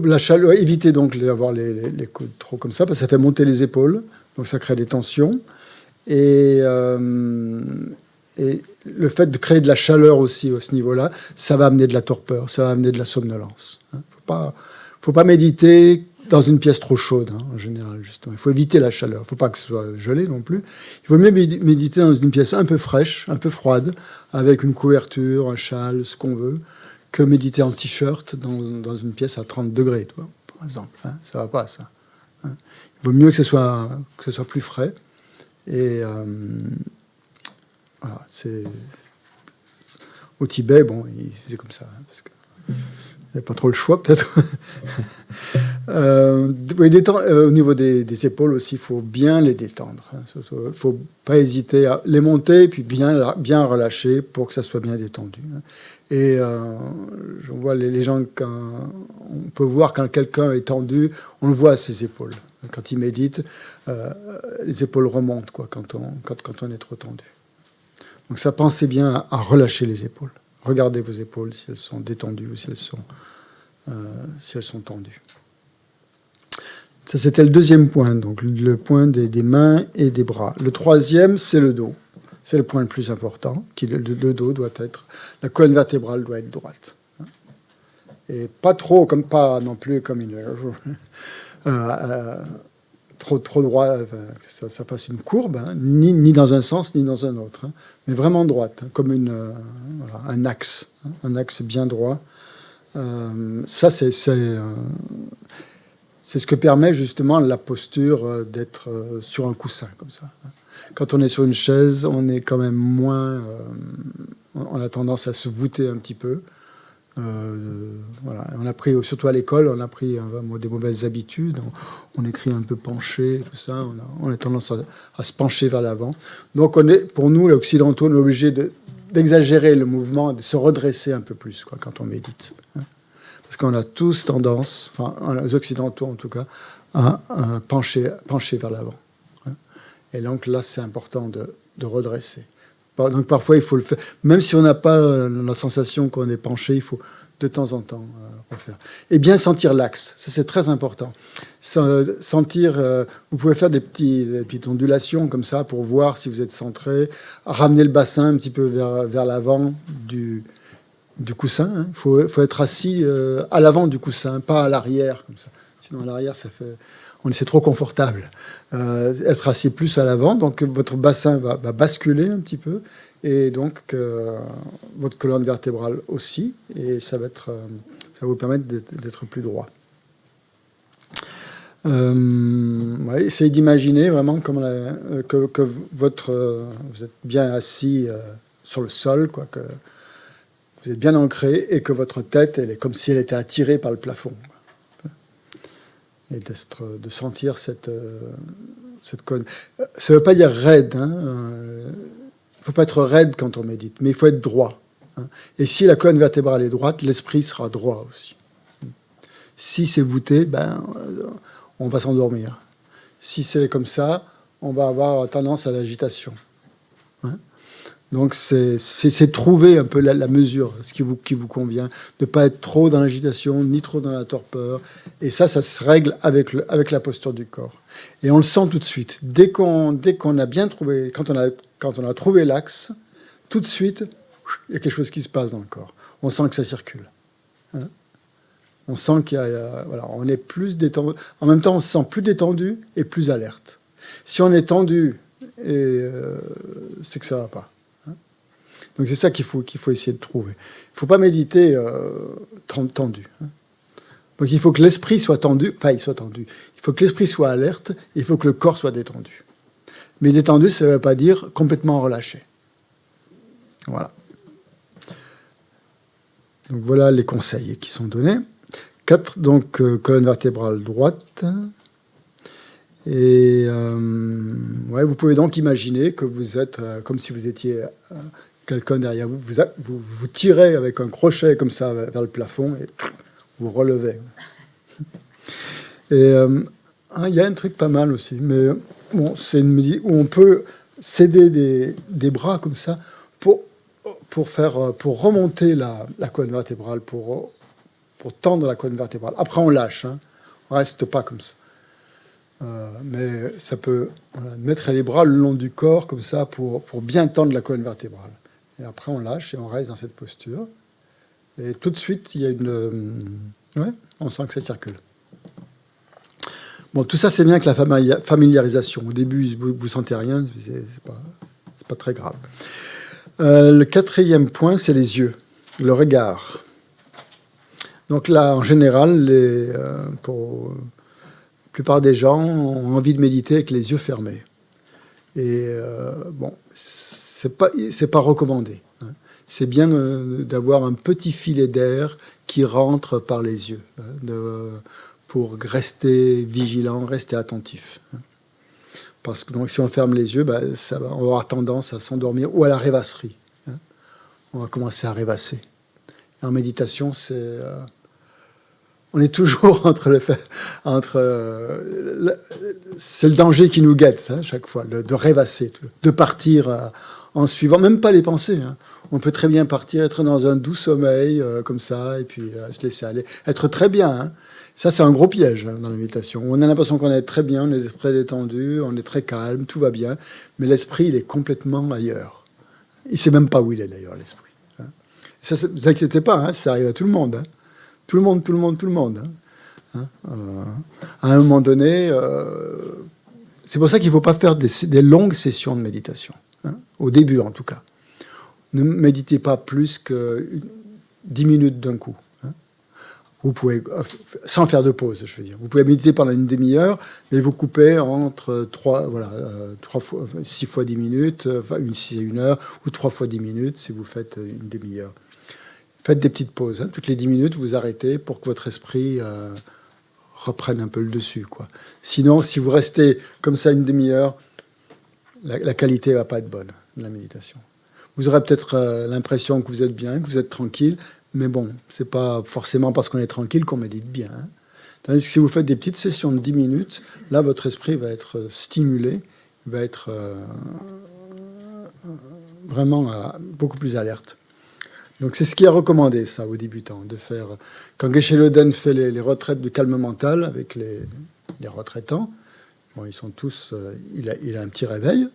la chaleur, évitez donc d'avoir les coudes trop comme ça, parce que ça fait monter les épaules, donc ça crée des tensions. Et le fait de créer de la chaleur aussi à ce niveau-là, ça va amener de la torpeur, ça va amener de la somnolence. Faut pas méditer dans une pièce trop chaude, hein, en général, justement. Il faut éviter la chaleur. Il ne faut pas que ce soit gelé non plus. Il vaut mieux méditer dans une pièce un peu fraîche, un peu froide, avec une couverture, un châle, ce qu'on veut, que méditer en t-shirt dans une pièce à 30 degrés, toi, par exemple. Hein, ça ne va pas, ça. Hein. Il vaut mieux que ce soit plus frais. Et voilà, c'est... Au Tibet, bon, ils faisaient comme ça, hein, parce que il n'y a pas trop le choix, peut-être. Au niveau des épaules aussi, il faut bien les détendre. Il ne faut pas hésiter à les monter, puis bien relâcher pour que ça soit bien détendu. Et je vois les gens, on peut voir quand quelqu'un est tendu, on le voit à ses épaules. Quand il médite, les épaules remontent quoi, quand on est trop tendu. Donc ça, pensez bien à relâcher les épaules. Regardez vos épaules si elles sont détendues ou si elles sont tendues. Ça, c'était le deuxième point, donc le point des mains et des bras. Le troisième, c'est le dos. C'est le point le plus important. Le dos doit être... La colonne vertébrale doit être droite. Et pas non plus comme une... trop droit, ça fasse une courbe, hein, ni dans un sens, ni dans un autre, hein, mais vraiment droite, hein, comme un axe, hein, un axe bien droit. Ça, c'est ce que permet justement la posture d'être sur un coussin, comme ça. Quand on est sur une chaise, on est quand même moins... on a tendance à se voûter un petit peu. Voilà. On a pris, surtout à l'école, on a pris des mauvaises habitudes. On écrit un peu penché, tout ça. On a tendance à se pencher vers l'avant. Donc, pour nous, les occidentaux, on est obligé d'exagérer le mouvement, de se redresser un peu plus quoi, quand on médite. Hein. Parce qu'on a tous tendance, enfin, les occidentaux en tout cas, à pencher vers l'avant. Hein. Et donc là, c'est important de redresser. Donc parfois, il faut le faire. Même si on n'a pas la sensation qu'on est penché, il faut de temps en temps refaire. Et bien sentir l'axe, ça c'est très important. Sentir, vous pouvez faire des petites ondulations comme ça pour voir si vous êtes centré, ramener le bassin un petit peu vers l'avant du coussin. Il faut être assis à l'avant du coussin, pas à l'arrière comme ça. Sinon à l'arrière, c'est trop confortable. Être assis plus à l'avant, donc votre bassin va basculer un petit peu, et donc votre colonne vertébrale aussi, et ça va vous permettre d'être plus droit. Essayez d'imaginer vraiment que vous êtes bien assis sur le sol, quoi, que vous êtes bien ancré, et que votre tête, elle est comme si elle était attirée par le plafond. Et de sentir cette colonne. Ça ne veut pas dire raide. Il ne faut pas être raide quand on médite, mais il faut être droit. Hein. Et si la colonne vertébrale est droite, l'esprit sera droit aussi. Si c'est voûté, on va s'endormir. Si c'est comme ça, on va avoir tendance à l'agitation. Hein. Donc c'est trouver un peu la mesure, ce qui vous convient, de ne pas être trop dans l'agitation, ni trop dans la torpeur. Et ça se règle avec la posture du corps. Et on le sent tout de suite. Dès qu'on a bien trouvé, quand on a trouvé l'axe, tout de suite, il y a quelque chose qui se passe dans le corps. On sent que ça circule. Hein. On sent on est plus détendu. En même temps, on se sent plus détendu et plus alerte. Si on est tendu, c'est que ça ne va pas. Donc c'est ça qu'il faut essayer de trouver. Il ne faut pas méditer tendu. Hein. Donc il faut que l'esprit soit tendu. Enfin, il soit tendu. Il faut que l'esprit soit alerte. Et il faut que le corps soit détendu. Mais détendu, ça ne veut pas dire complètement relâché. Voilà. Donc voilà les conseils qui sont donnés. 4, donc colonne vertébrale droite. Et vous pouvez donc imaginer que vous êtes comme si vous étiez... quelqu'un derrière vous, vous tirez avec un crochet comme ça vers le plafond et vous relevez. Et il y a un truc pas mal aussi, mais bon, c'est où on peut céder des bras comme ça pour remonter la colonne vertébrale, pour tendre la colonne vertébrale. Après, on lâche, hein. On reste pas comme ça. Mais ça peut mettre les bras le long du corps comme ça pour bien tendre la colonne vertébrale. Et après, on lâche et on reste dans cette posture. Et tout de suite, il y a on sent que ça circule. Bon, tout ça, c'est bien que la familiarisation. Au début, vous ne sentez rien, c'est pas très grave. Le quatrième point, c'est les yeux, le regard. Donc là, en général, pour la plupart des gens ont envie de méditer avec les yeux fermés. Et bon, c'est pas recommandé. Hein. C'est bien d'avoir un petit filet d'air qui rentre par les yeux, pour rester vigilant, rester attentif. Hein. Parce que donc, si on ferme les yeux, on va avoir tendance à s'endormir ou à la rêvasserie. Hein. On va commencer à rêvasser. Et en méditation, on est toujours c'est le danger qui nous guette, hein, chaque fois, de rêvasser, de partir en suivant, même pas les pensées. Hein. On peut très bien partir, être dans un doux sommeil, comme ça, et puis se laisser aller, être très bien. Hein. Ça, c'est un gros piège, hein, dans la méditation. On a l'impression qu'on est très bien, on est très détendu, on est très calme, tout va bien, mais l'esprit, il est complètement ailleurs. Il ne sait même pas où il est, d'ailleurs, l'esprit. Hein. Ça, ne vous inquiétez pas, hein, ça arrive à tout le monde. Hein. Tout le monde. Hein. À un moment donné, c'est pour ça qu'il ne faut pas faire des longues sessions de méditation. Hein, au début, en tout cas. Ne méditez pas plus que 10 minutes d'un coup. Hein. Vous pouvez, sans faire de pause, je veux dire. Vous pouvez méditer pendant une demi-heure, mais vous coupez entre 6 fois 10 minutes, c'est 1 heure, ou 3 fois 10 minutes si vous faites une demi-heure. Faites des petites pauses. Hein. Toutes les 10 minutes, vous arrêtez pour que votre esprit reprenne un peu le dessus, quoi. Sinon, si vous restez comme ça une demi-heure, la qualité ne va pas être bonne de la méditation. Vous aurez peut-être l'impression que vous êtes bien, que vous êtes tranquille, mais bon, ce n'est pas forcément parce qu'on est tranquille qu'on médite bien. Hein. Tandis que si vous faites des petites sessions de 10 minutes, là, votre esprit va être stimulé, va être vraiment beaucoup plus alerte. Donc c'est ce qui est recommandé, ça, aux débutants, de faire. Quand Geshe-Loden fait les retraites de calme mental avec les retraitants, bon, ils sont tous. Il a un petit réveil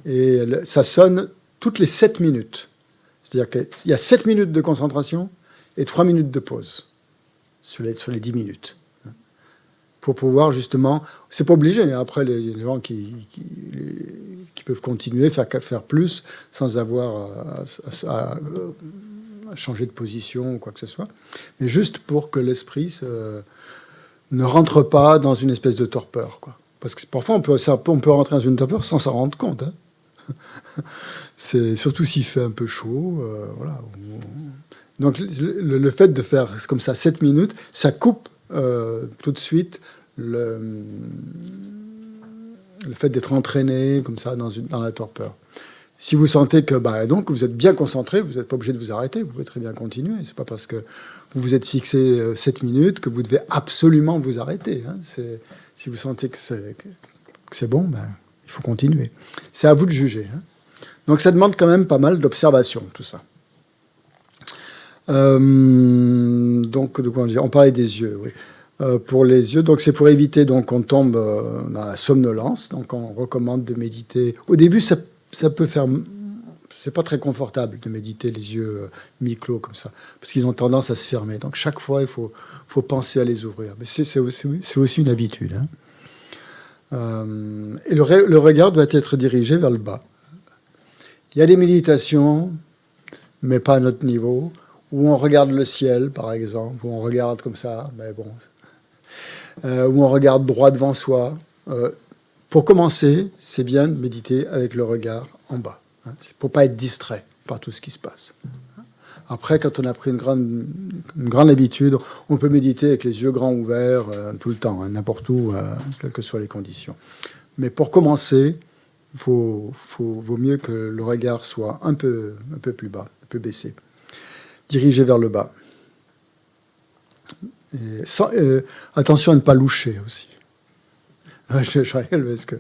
et ça sonne toutes les 7 minutes. C'est-à-dire qu'il y a 7 minutes de concentration et 3 minutes de pause sur les 10 minutes. Pour pouvoir justement. C'est pas obligé. Hein, après, les gens qui peuvent continuer, faire plus sans avoir à changer de position ou quoi que ce soit, mais juste pour que l'esprit ne rentre pas dans une espèce de torpeur, quoi. Parce que parfois, on peut rentrer dans une torpeur sans s'en rendre compte. Hein. C'est surtout s'il fait un peu chaud. Voilà. Donc, le fait de faire comme ça 7 minutes, ça coupe tout de suite le fait d'être entraîné comme ça dans la torpeur. Si vous sentez que donc vous êtes bien concentré, vous n'êtes pas obligé de vous arrêter, vous pouvez très bien continuer. C'est pas parce que vous vous êtes fixé 7 minutes que vous devez absolument vous arrêter. Hein. Si vous sentez que c'est bon, il faut continuer. C'est à vous de juger. Hein. Donc ça demande quand même pas mal d'observation, tout ça. Donc de quoi on parlait des yeux, oui. Pour les yeux, donc c'est pour éviter donc qu'on tombe dans la somnolence. Donc on recommande de méditer. Au début, ça peut faire. C'est pas très confortable de méditer les yeux mi-clos comme ça, parce qu'ils ont tendance à se fermer. Donc chaque fois, il faut penser à les ouvrir. Mais c'est aussi une habitude. Hein. Et le regard doit être dirigé vers le bas. Il y a des méditations, mais pas à notre niveau, où on regarde le ciel, par exemple, où on regarde comme ça, mais bon, où on regarde droit devant soi. Pour commencer, c'est bien de méditer avec le regard en bas. Hein, pour ne pas être distrait par tout ce qui se passe. Après, quand on a pris une grande habitude, on peut méditer avec les yeux grands ouverts tout le temps, hein, n'importe où, quelles que soient les conditions. Mais pour commencer, vaut mieux que le regard soit un peu plus bas, un peu baissé, dirigé vers le bas. Et attention à ne pas loucher aussi. Je rigole parce que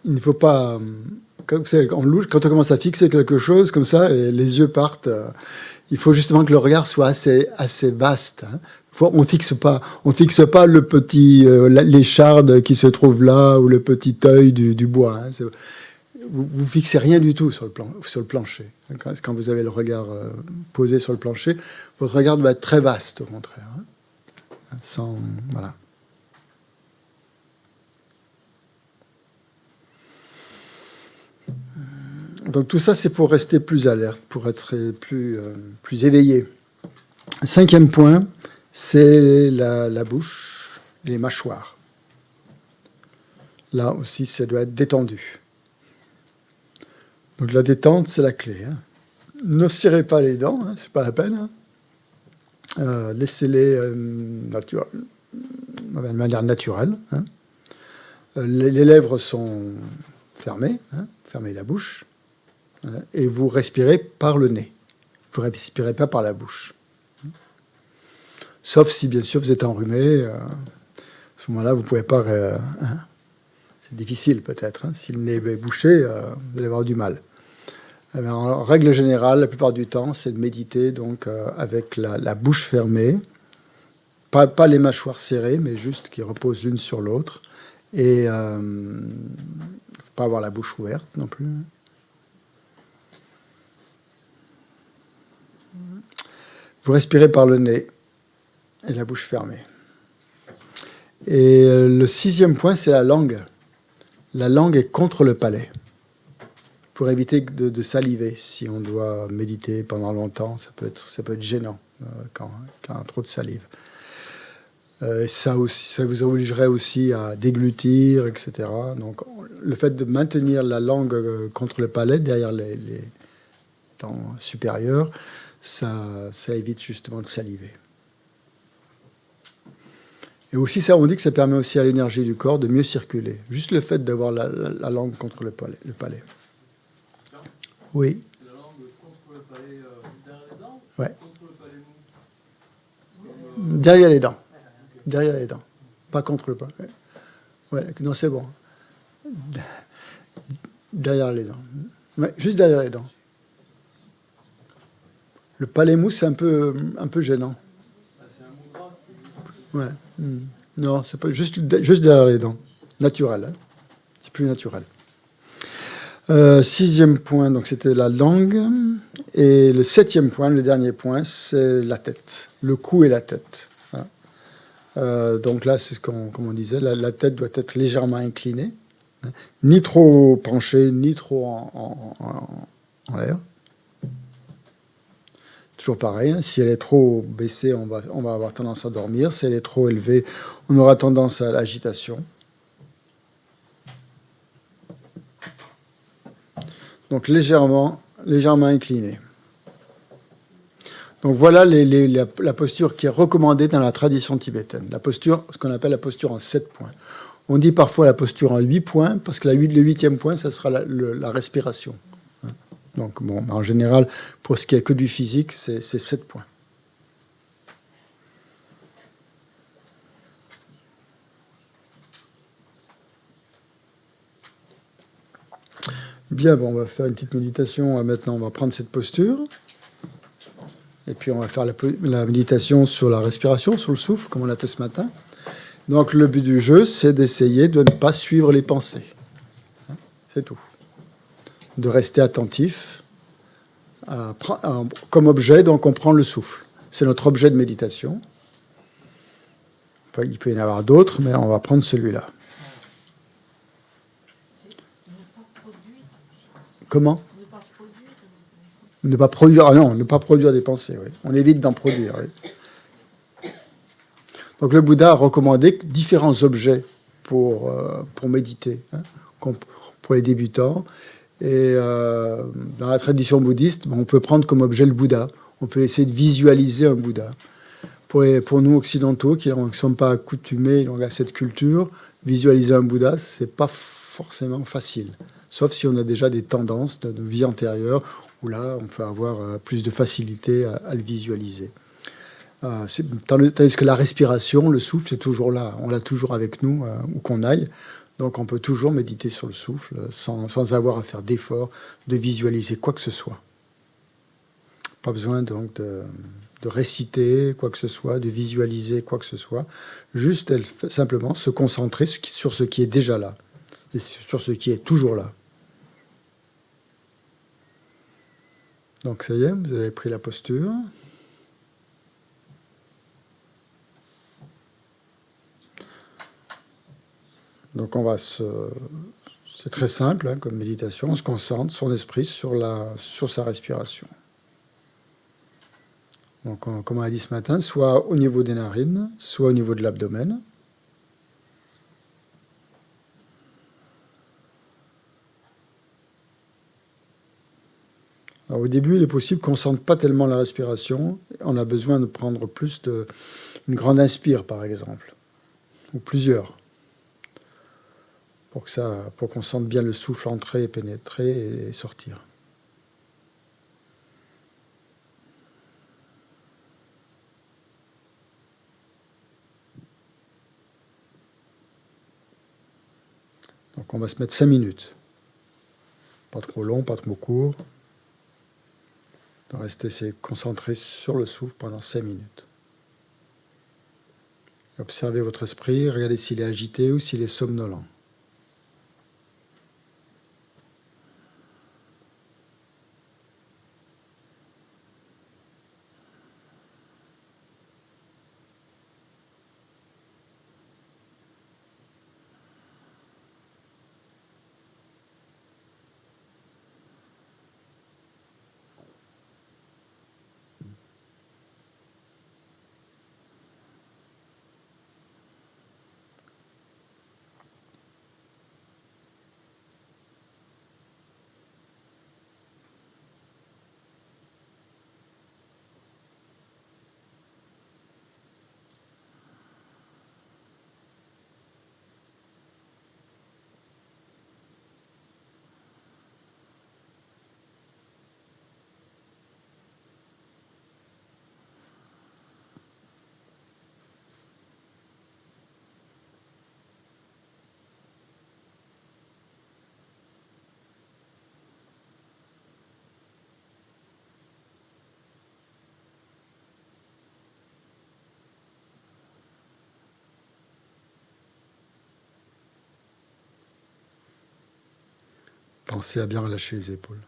il ne faut pas. Vous savez, on louche, quand on commence à fixer quelque chose comme ça et les yeux partent, il faut justement que le regard soit assez vaste. Hein. On fixe pas le petit l'écharde qui se trouve là ou le petit œil du bois. Hein. Vous fixez rien du tout sur le plancher. Hein. Quand vous avez le regard posé sur le plancher, votre regard doit être très vaste au contraire. Hein. Voilà. Donc tout ça, c'est pour rester plus alerte, pour être plus éveillé. Le 5e point, c'est la bouche, les mâchoires. Là aussi, ça doit être détendu. Donc la détente, c'est la clé. Hein. Ne serrez pas les dents, hein, c'est pas la peine. Hein. Laissez-les de manière naturelle. Hein. Les lèvres sont fermées, hein, fermez la bouche, hein, et vous respirez par le nez. Vous ne respirez pas par la bouche. Sauf si, bien sûr, vous êtes enrhumé. À ce moment-là, vous ne pouvez pas... hein. C'est difficile, peut-être. Hein. Si le nez est bouché, vous allez avoir du mal. Alors, en règle générale, la plupart du temps, c'est de méditer donc, avec la bouche fermée. Pas les mâchoires serrées, mais juste qui reposent l'une sur l'autre. Et il ne faut pas avoir la bouche ouverte non plus. Vous respirez par le nez et la bouche fermée. Et le 6e point, c'est la langue. La langue est contre le palais. Pour éviter de saliver, si on doit méditer pendant longtemps, ça peut être gênant quand on a trop de salive. Ça vous obligerait aussi à déglutir, etc. Donc, le fait de maintenir la langue contre le palais, derrière les dents supérieures, ça évite justement de saliver. Et aussi, ça, on dit que ça permet aussi à l'énergie du corps de mieux circuler. Juste le fait d'avoir la langue contre le palais. Oui. La langue contre le palais derrière les dents, Ouais. contre le palais Derrière les dents. Derrière les dents. Pas contre le palais. Ouais, non, c'est bon. Derrière les dents. Ouais, juste derrière les dents. Le palais mou, c'est un peu gênant. c'est un mouvement Ouais. Non, c'est pas juste derrière les dents. Naturel. Hein. C'est plus naturel. 6e point, donc c'était la langue. Et le 7e point, le dernier point, c'est la tête. Le cou et la tête. Hein. Donc là, c'est comme on disait, la tête doit être légèrement inclinée. Hein. Ni trop penchée, ni trop en l'air. Toujours pareil, hein, si elle est trop baissée, on va avoir tendance à dormir. Si elle est trop élevée, on aura tendance à l'agitation. Donc légèrement inclinée. Donc voilà la posture qui est recommandée dans la tradition tibétaine. La posture, ce qu'on appelle la posture en 7 points. On dit parfois la posture en 8 points, parce que le 8e point, ça sera la respiration. Donc, bon, en général, pour ce qui est que du physique, c'est 7 points. Bien, bon, on va faire une petite méditation. Maintenant, on va prendre cette posture. Et puis, on va faire la méditation sur la respiration, sur le souffle, comme on l'a fait ce matin. Donc, le but du jeu, c'est d'essayer de ne pas suivre les pensées. C'est tout. De rester attentif. Comme objet, donc on prend le souffle. C'est notre objet de méditation. Il peut y en avoir d'autres, mais on va prendre celui-là. Comment ? Ne pas produire. Ah non, ne pas produire des pensées. Oui. On évite d'en produire. Oui. Donc le Bouddha a recommandé différents objets pour méditer, hein, pour les débutants. Et dans la tradition bouddhiste, on peut prendre comme objet le Bouddha. On peut essayer de visualiser un Bouddha. Pour nous occidentaux qui ne sont pas accoutumés donc, à cette culture, visualiser un Bouddha, c'est pas forcément facile. Sauf si on a déjà des tendances de vie antérieure, où là, on peut avoir plus de facilité à le visualiser. Tandis que la respiration, le souffle, c'est toujours là. On l'a toujours avec nous, où qu'on aille. Donc on peut toujours méditer sur le souffle sans avoir à faire d'efforts de visualiser quoi que ce soit. Pas besoin donc de réciter quoi que ce soit, de visualiser quoi que ce soit. Juste simplement se concentrer sur ce qui est déjà là et sur ce qui est toujours là. Donc ça y est, vous avez pris la posture. Donc on va se C'est très simple hein, comme méditation. On se concentre son esprit sur sa respiration. Donc, comme on a dit ce matin, soit au niveau des narines, soit au niveau de l'abdomen. Alors, au début, il est possible qu'on ne sente pas tellement la respiration. On a besoin de prendre une grande inspire, par exemple, ou plusieurs, pour qu'on sente bien le souffle entrer, pénétrer et sortir. Donc on va se mettre 5 minutes. Pas trop long, pas trop court. De rester concentré sur le souffle pendant 5 minutes. Et observez votre esprit, regardez s'il est agité ou s'il est somnolent. Pensez à bien relâcher les épaules.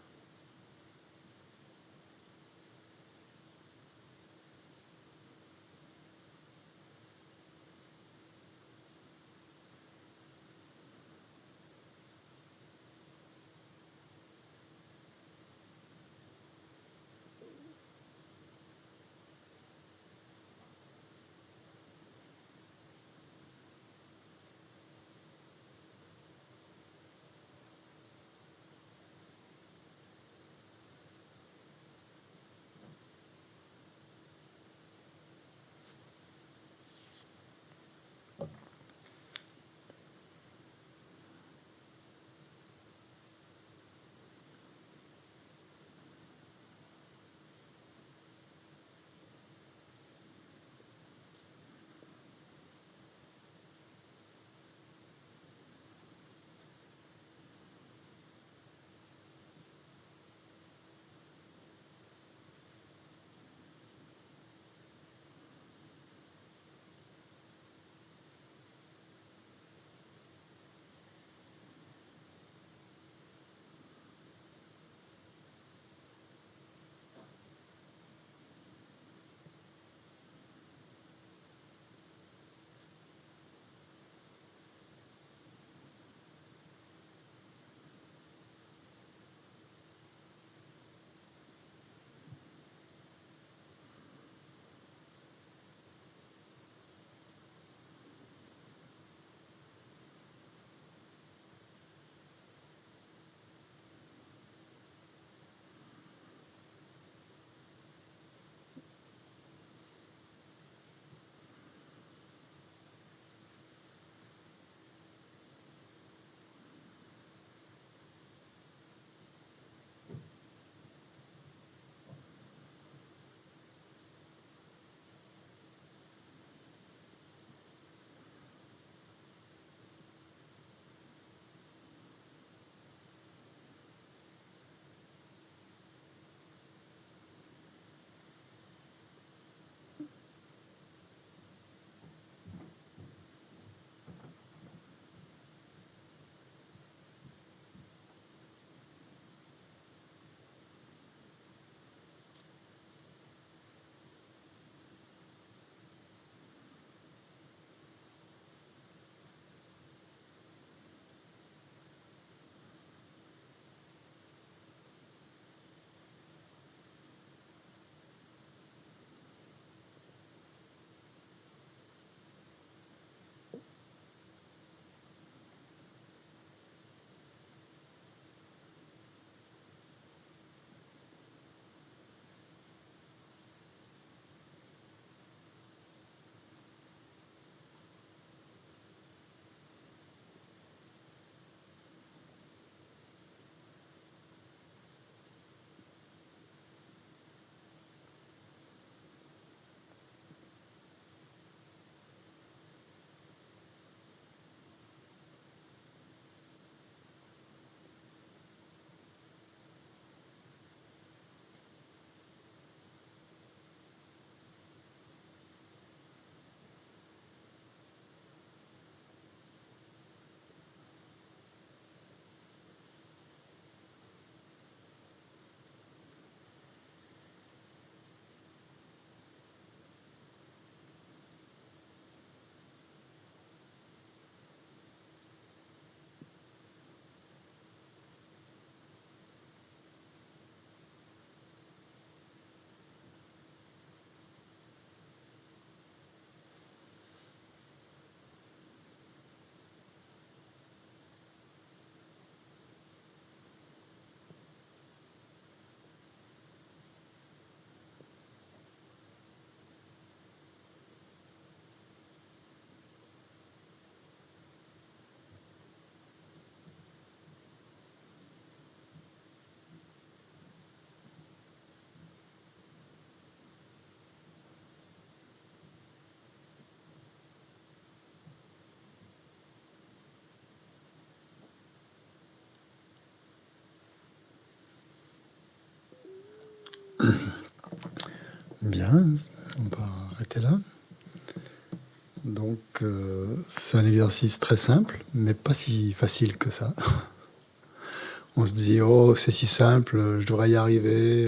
Bien, on va arrêter là. Donc, c'est un exercice très simple, mais pas si facile que ça. On se dit, oh, c'est si simple, je devrais y arriver.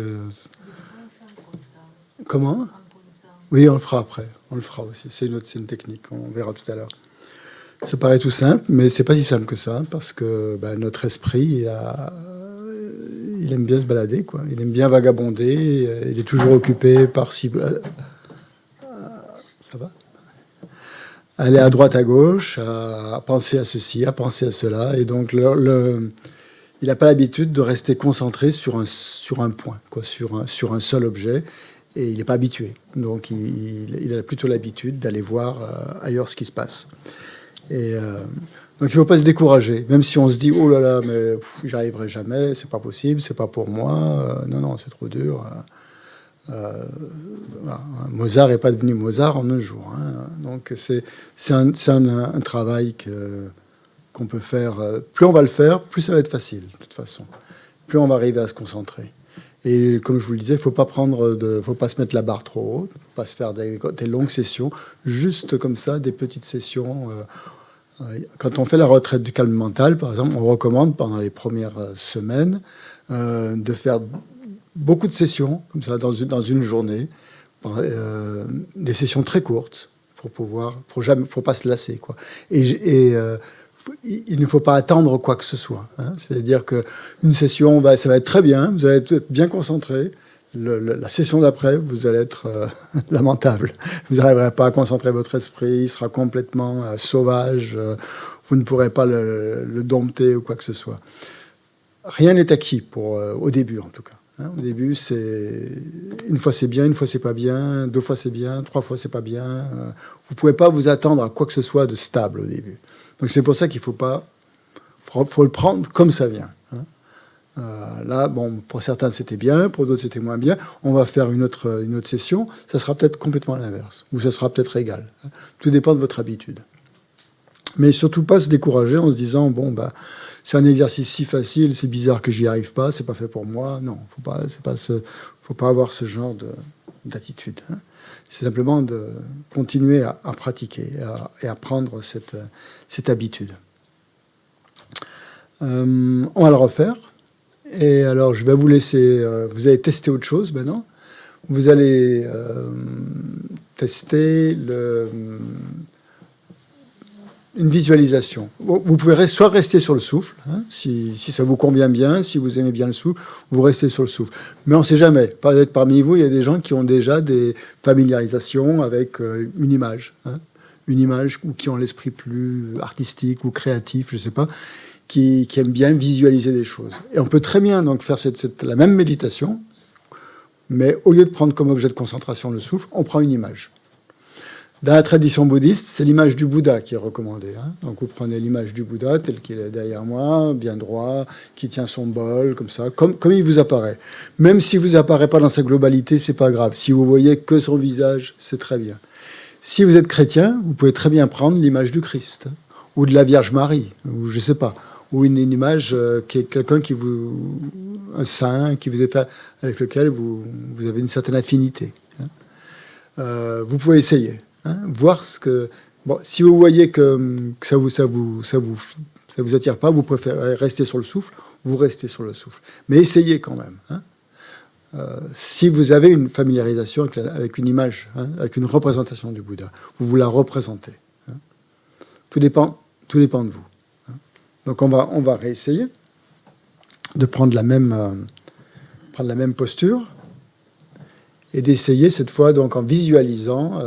Comment ? Oui, on le fera après. On le fera aussi. C'est une technique, on verra tout à l'heure. Ça paraît tout simple, mais c'est pas si simple que ça, parce que notre esprit, il aime bien se balader, quoi. Il aime bien vagabonder, il est toujours occupé par... Ça va ? Aller à droite, à gauche, à penser à ceci, à penser à cela, et donc il n'a pas l'habitude de rester concentré sur un point, quoi, sur un seul objet, et il n'est pas habitué. Donc il a plutôt l'habitude d'aller voir ailleurs ce qui se passe. Et donc il ne faut pas se décourager, même si on se dit oh là là, mais j'y arriverai jamais, c'est pas possible, c'est pas pour moi, non, c'est trop dur. Voilà. Mozart n'est pas devenu Mozart en un jour. Hein. Donc c'est un travail qu'on peut faire. Plus on va le faire, plus ça va être facile, de toute façon. Plus on va arriver à se concentrer. Et comme je vous le disais, il faut pas se mettre la barre trop haute, faut pas se faire des longues sessions, juste comme ça, des petites sessions. Quand on fait la retraite du calme mental, par exemple, on recommande pendant les premières semaines de faire beaucoup de sessions, comme ça, dans une journée, des sessions très courtes, pour pas se lasser, quoi. Et il ne faut pas attendre quoi que ce soit. Hein. C'est-à-dire qu'une session, ça va être très bien, vous allez être bien concentré. La session d'après, vous allez être lamentable. Vous n'arriverez pas à concentrer votre esprit, il sera complètement sauvage, vous ne pourrez pas le dompter ou quoi que ce soit. Rien n'est acquis au début, en tout cas. Hein, au début, une fois c'est bien, une fois c'est pas bien, 2 fois c'est bien, 3 fois c'est pas bien. Vous pouvez pas vous attendre à quoi que ce soit de stable au début. Donc c'est pour ça qu'il faut le prendre comme ça vient. Hein. Là, bon, pour certains c'était bien, pour d'autres c'était moins bien. On va faire une autre session. Ça sera peut-être complètement l'inverse, ou ça sera peut-être égal. Hein. Tout dépend de votre habitude. Mais surtout pas se décourager en se disant c'est un exercice si facile, c'est bizarre que j'y arrive pas, c'est pas fait pour moi. Non, faut pas avoir ce genre d'attitude. Hein. C'est simplement de continuer à pratiquer et à prendre cette habitude. On va le refaire. Et alors, je vais vous laisser. Vous allez tester autre chose maintenant. Vous allez tester une visualisation. Vous pouvez soit rester sur le souffle, hein, si ça vous convient bien, si vous aimez bien le souffle, vous restez sur le souffle. Mais on ne sait jamais. Peut-être parmi vous, il y a des gens qui ont déjà des familiarisations avec une image. Hein, une image, ou qui ont l'esprit plus artistique ou créatif, je ne sais pas, qui aiment bien visualiser des choses. Et on peut très bien donc faire la même méditation, mais au lieu de prendre comme objet de concentration le souffle, on prend une image. Dans la tradition bouddhiste, c'est l'image du Bouddha qui est recommandée. Hein. Donc vous prenez l'image du Bouddha tel qu'il est derrière moi, bien droit, qui tient son bol, comme ça, comme il vous apparaît. Même si vous apparaît pas dans sa globalité, c'est pas grave. Si vous voyez que son visage, c'est très bien. Si vous êtes chrétien, vous pouvez très bien prendre l'image du Christ, hein, ou de la Vierge Marie, ou je sais pas, ou une image qui est quelqu'un un saint, qui vous est avec lequel vous avez une certaine affinité. Hein. Vous pouvez essayer. Hein, voir ce que... Bon, si vous voyez que ça vous attire pas, vous préférez rester sur le souffle, vous restez sur le souffle. Mais essayez quand même. Hein. Si vous avez une familiarisation avec une image, hein, avec une représentation du Bouddha, vous la représentez. Hein. Tout dépend de vous. Hein. Donc on va réessayer de prendre la même posture. Et d'essayer cette fois donc en visualisant.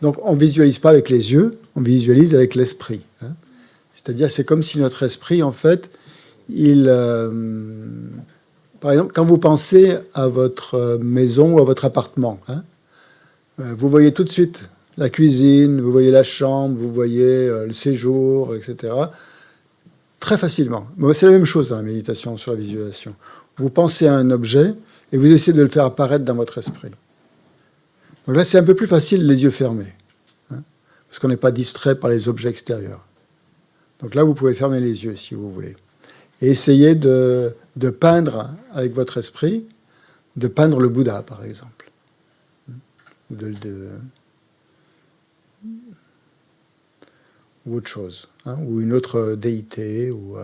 Donc on visualise pas avec les yeux, on visualise avec l'esprit. Hein. C'est-à-dire c'est comme si notre esprit en fait, par exemple quand vous pensez à votre maison ou à votre appartement, hein, vous voyez tout de suite la cuisine, vous voyez la chambre, vous voyez le séjour, etc. Très facilement. Bon, c'est la même chose dans la méditation sur la visualisation. Vous pensez à un objet et vous essayez de le faire apparaître dans votre esprit. Donc là, c'est un peu plus facile les yeux fermés, hein, parce qu'on n'est pas distrait par les objets extérieurs. Donc là, vous pouvez fermer les yeux si vous voulez. Et essayer de peindre avec votre esprit, de peindre le Bouddha, par exemple. ou ou autre chose, hein, ou une autre déité, ou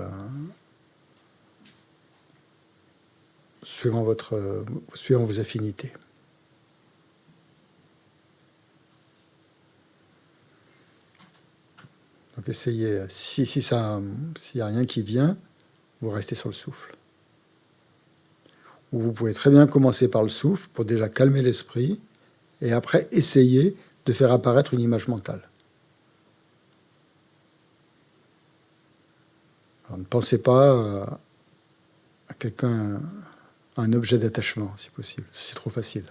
suivant vos affinités. Donc essayez, s'il n'y a rien qui vient, vous restez sur le souffle. Ou vous pouvez très bien commencer par le souffle pour déjà calmer l'esprit, et après essayer de faire apparaître une image mentale. Alors, ne pensez pas à quelqu'un, à un objet d'attachement, si possible. C'est trop facile.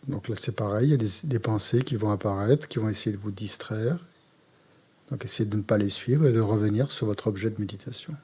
Donc là, c'est pareil, il y a des pensées qui vont apparaître, qui vont essayer de vous distraire. Donc essayez de ne pas les suivre et de revenir sur votre objet de méditation.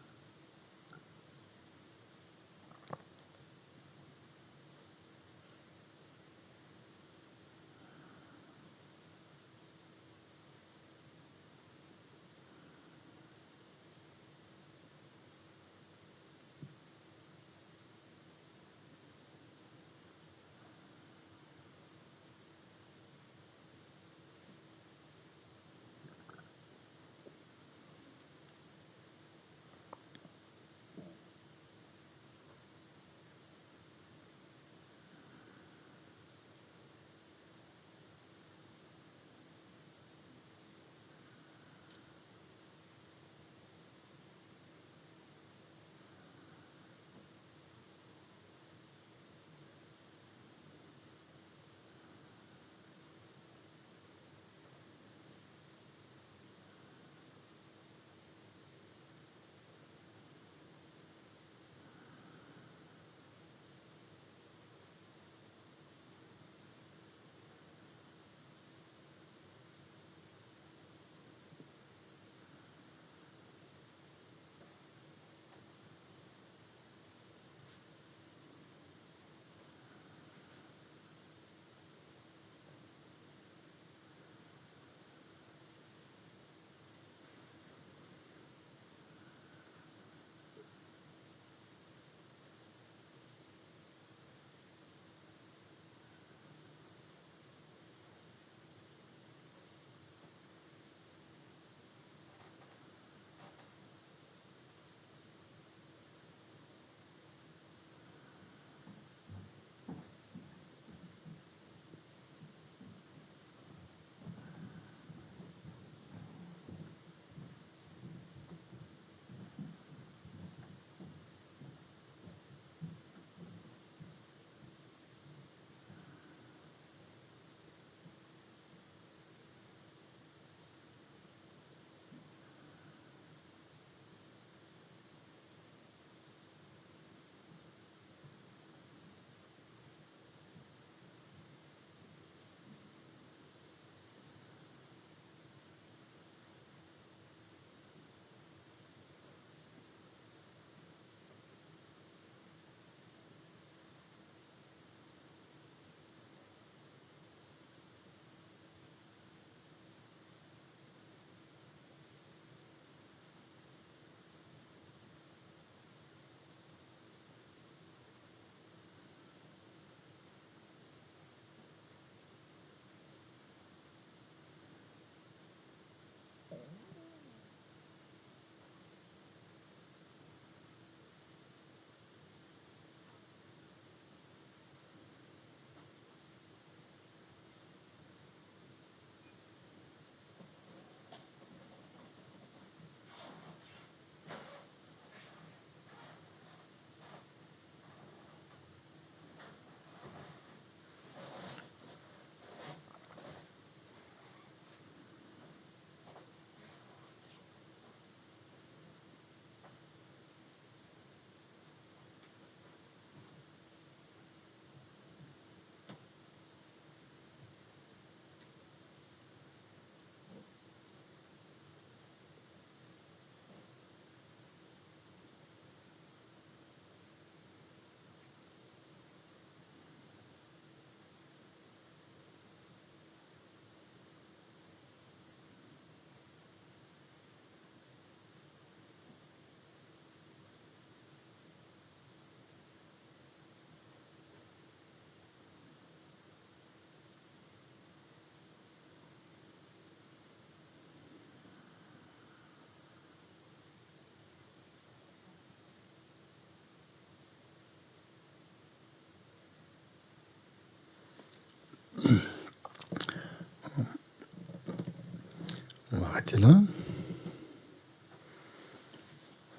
On va arrêter là.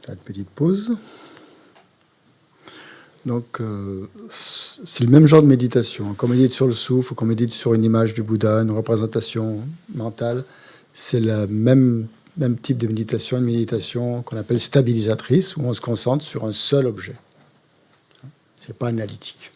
Faire une petite pause. Donc, c'est le même genre de méditation. Qu'on médite sur le souffle, qu'on médite sur une image du Bouddha, une représentation mentale, c'est le même type de méditation, une méditation qu'on appelle stabilisatrice, où on se concentre sur un seul objet. C'est pas analytique.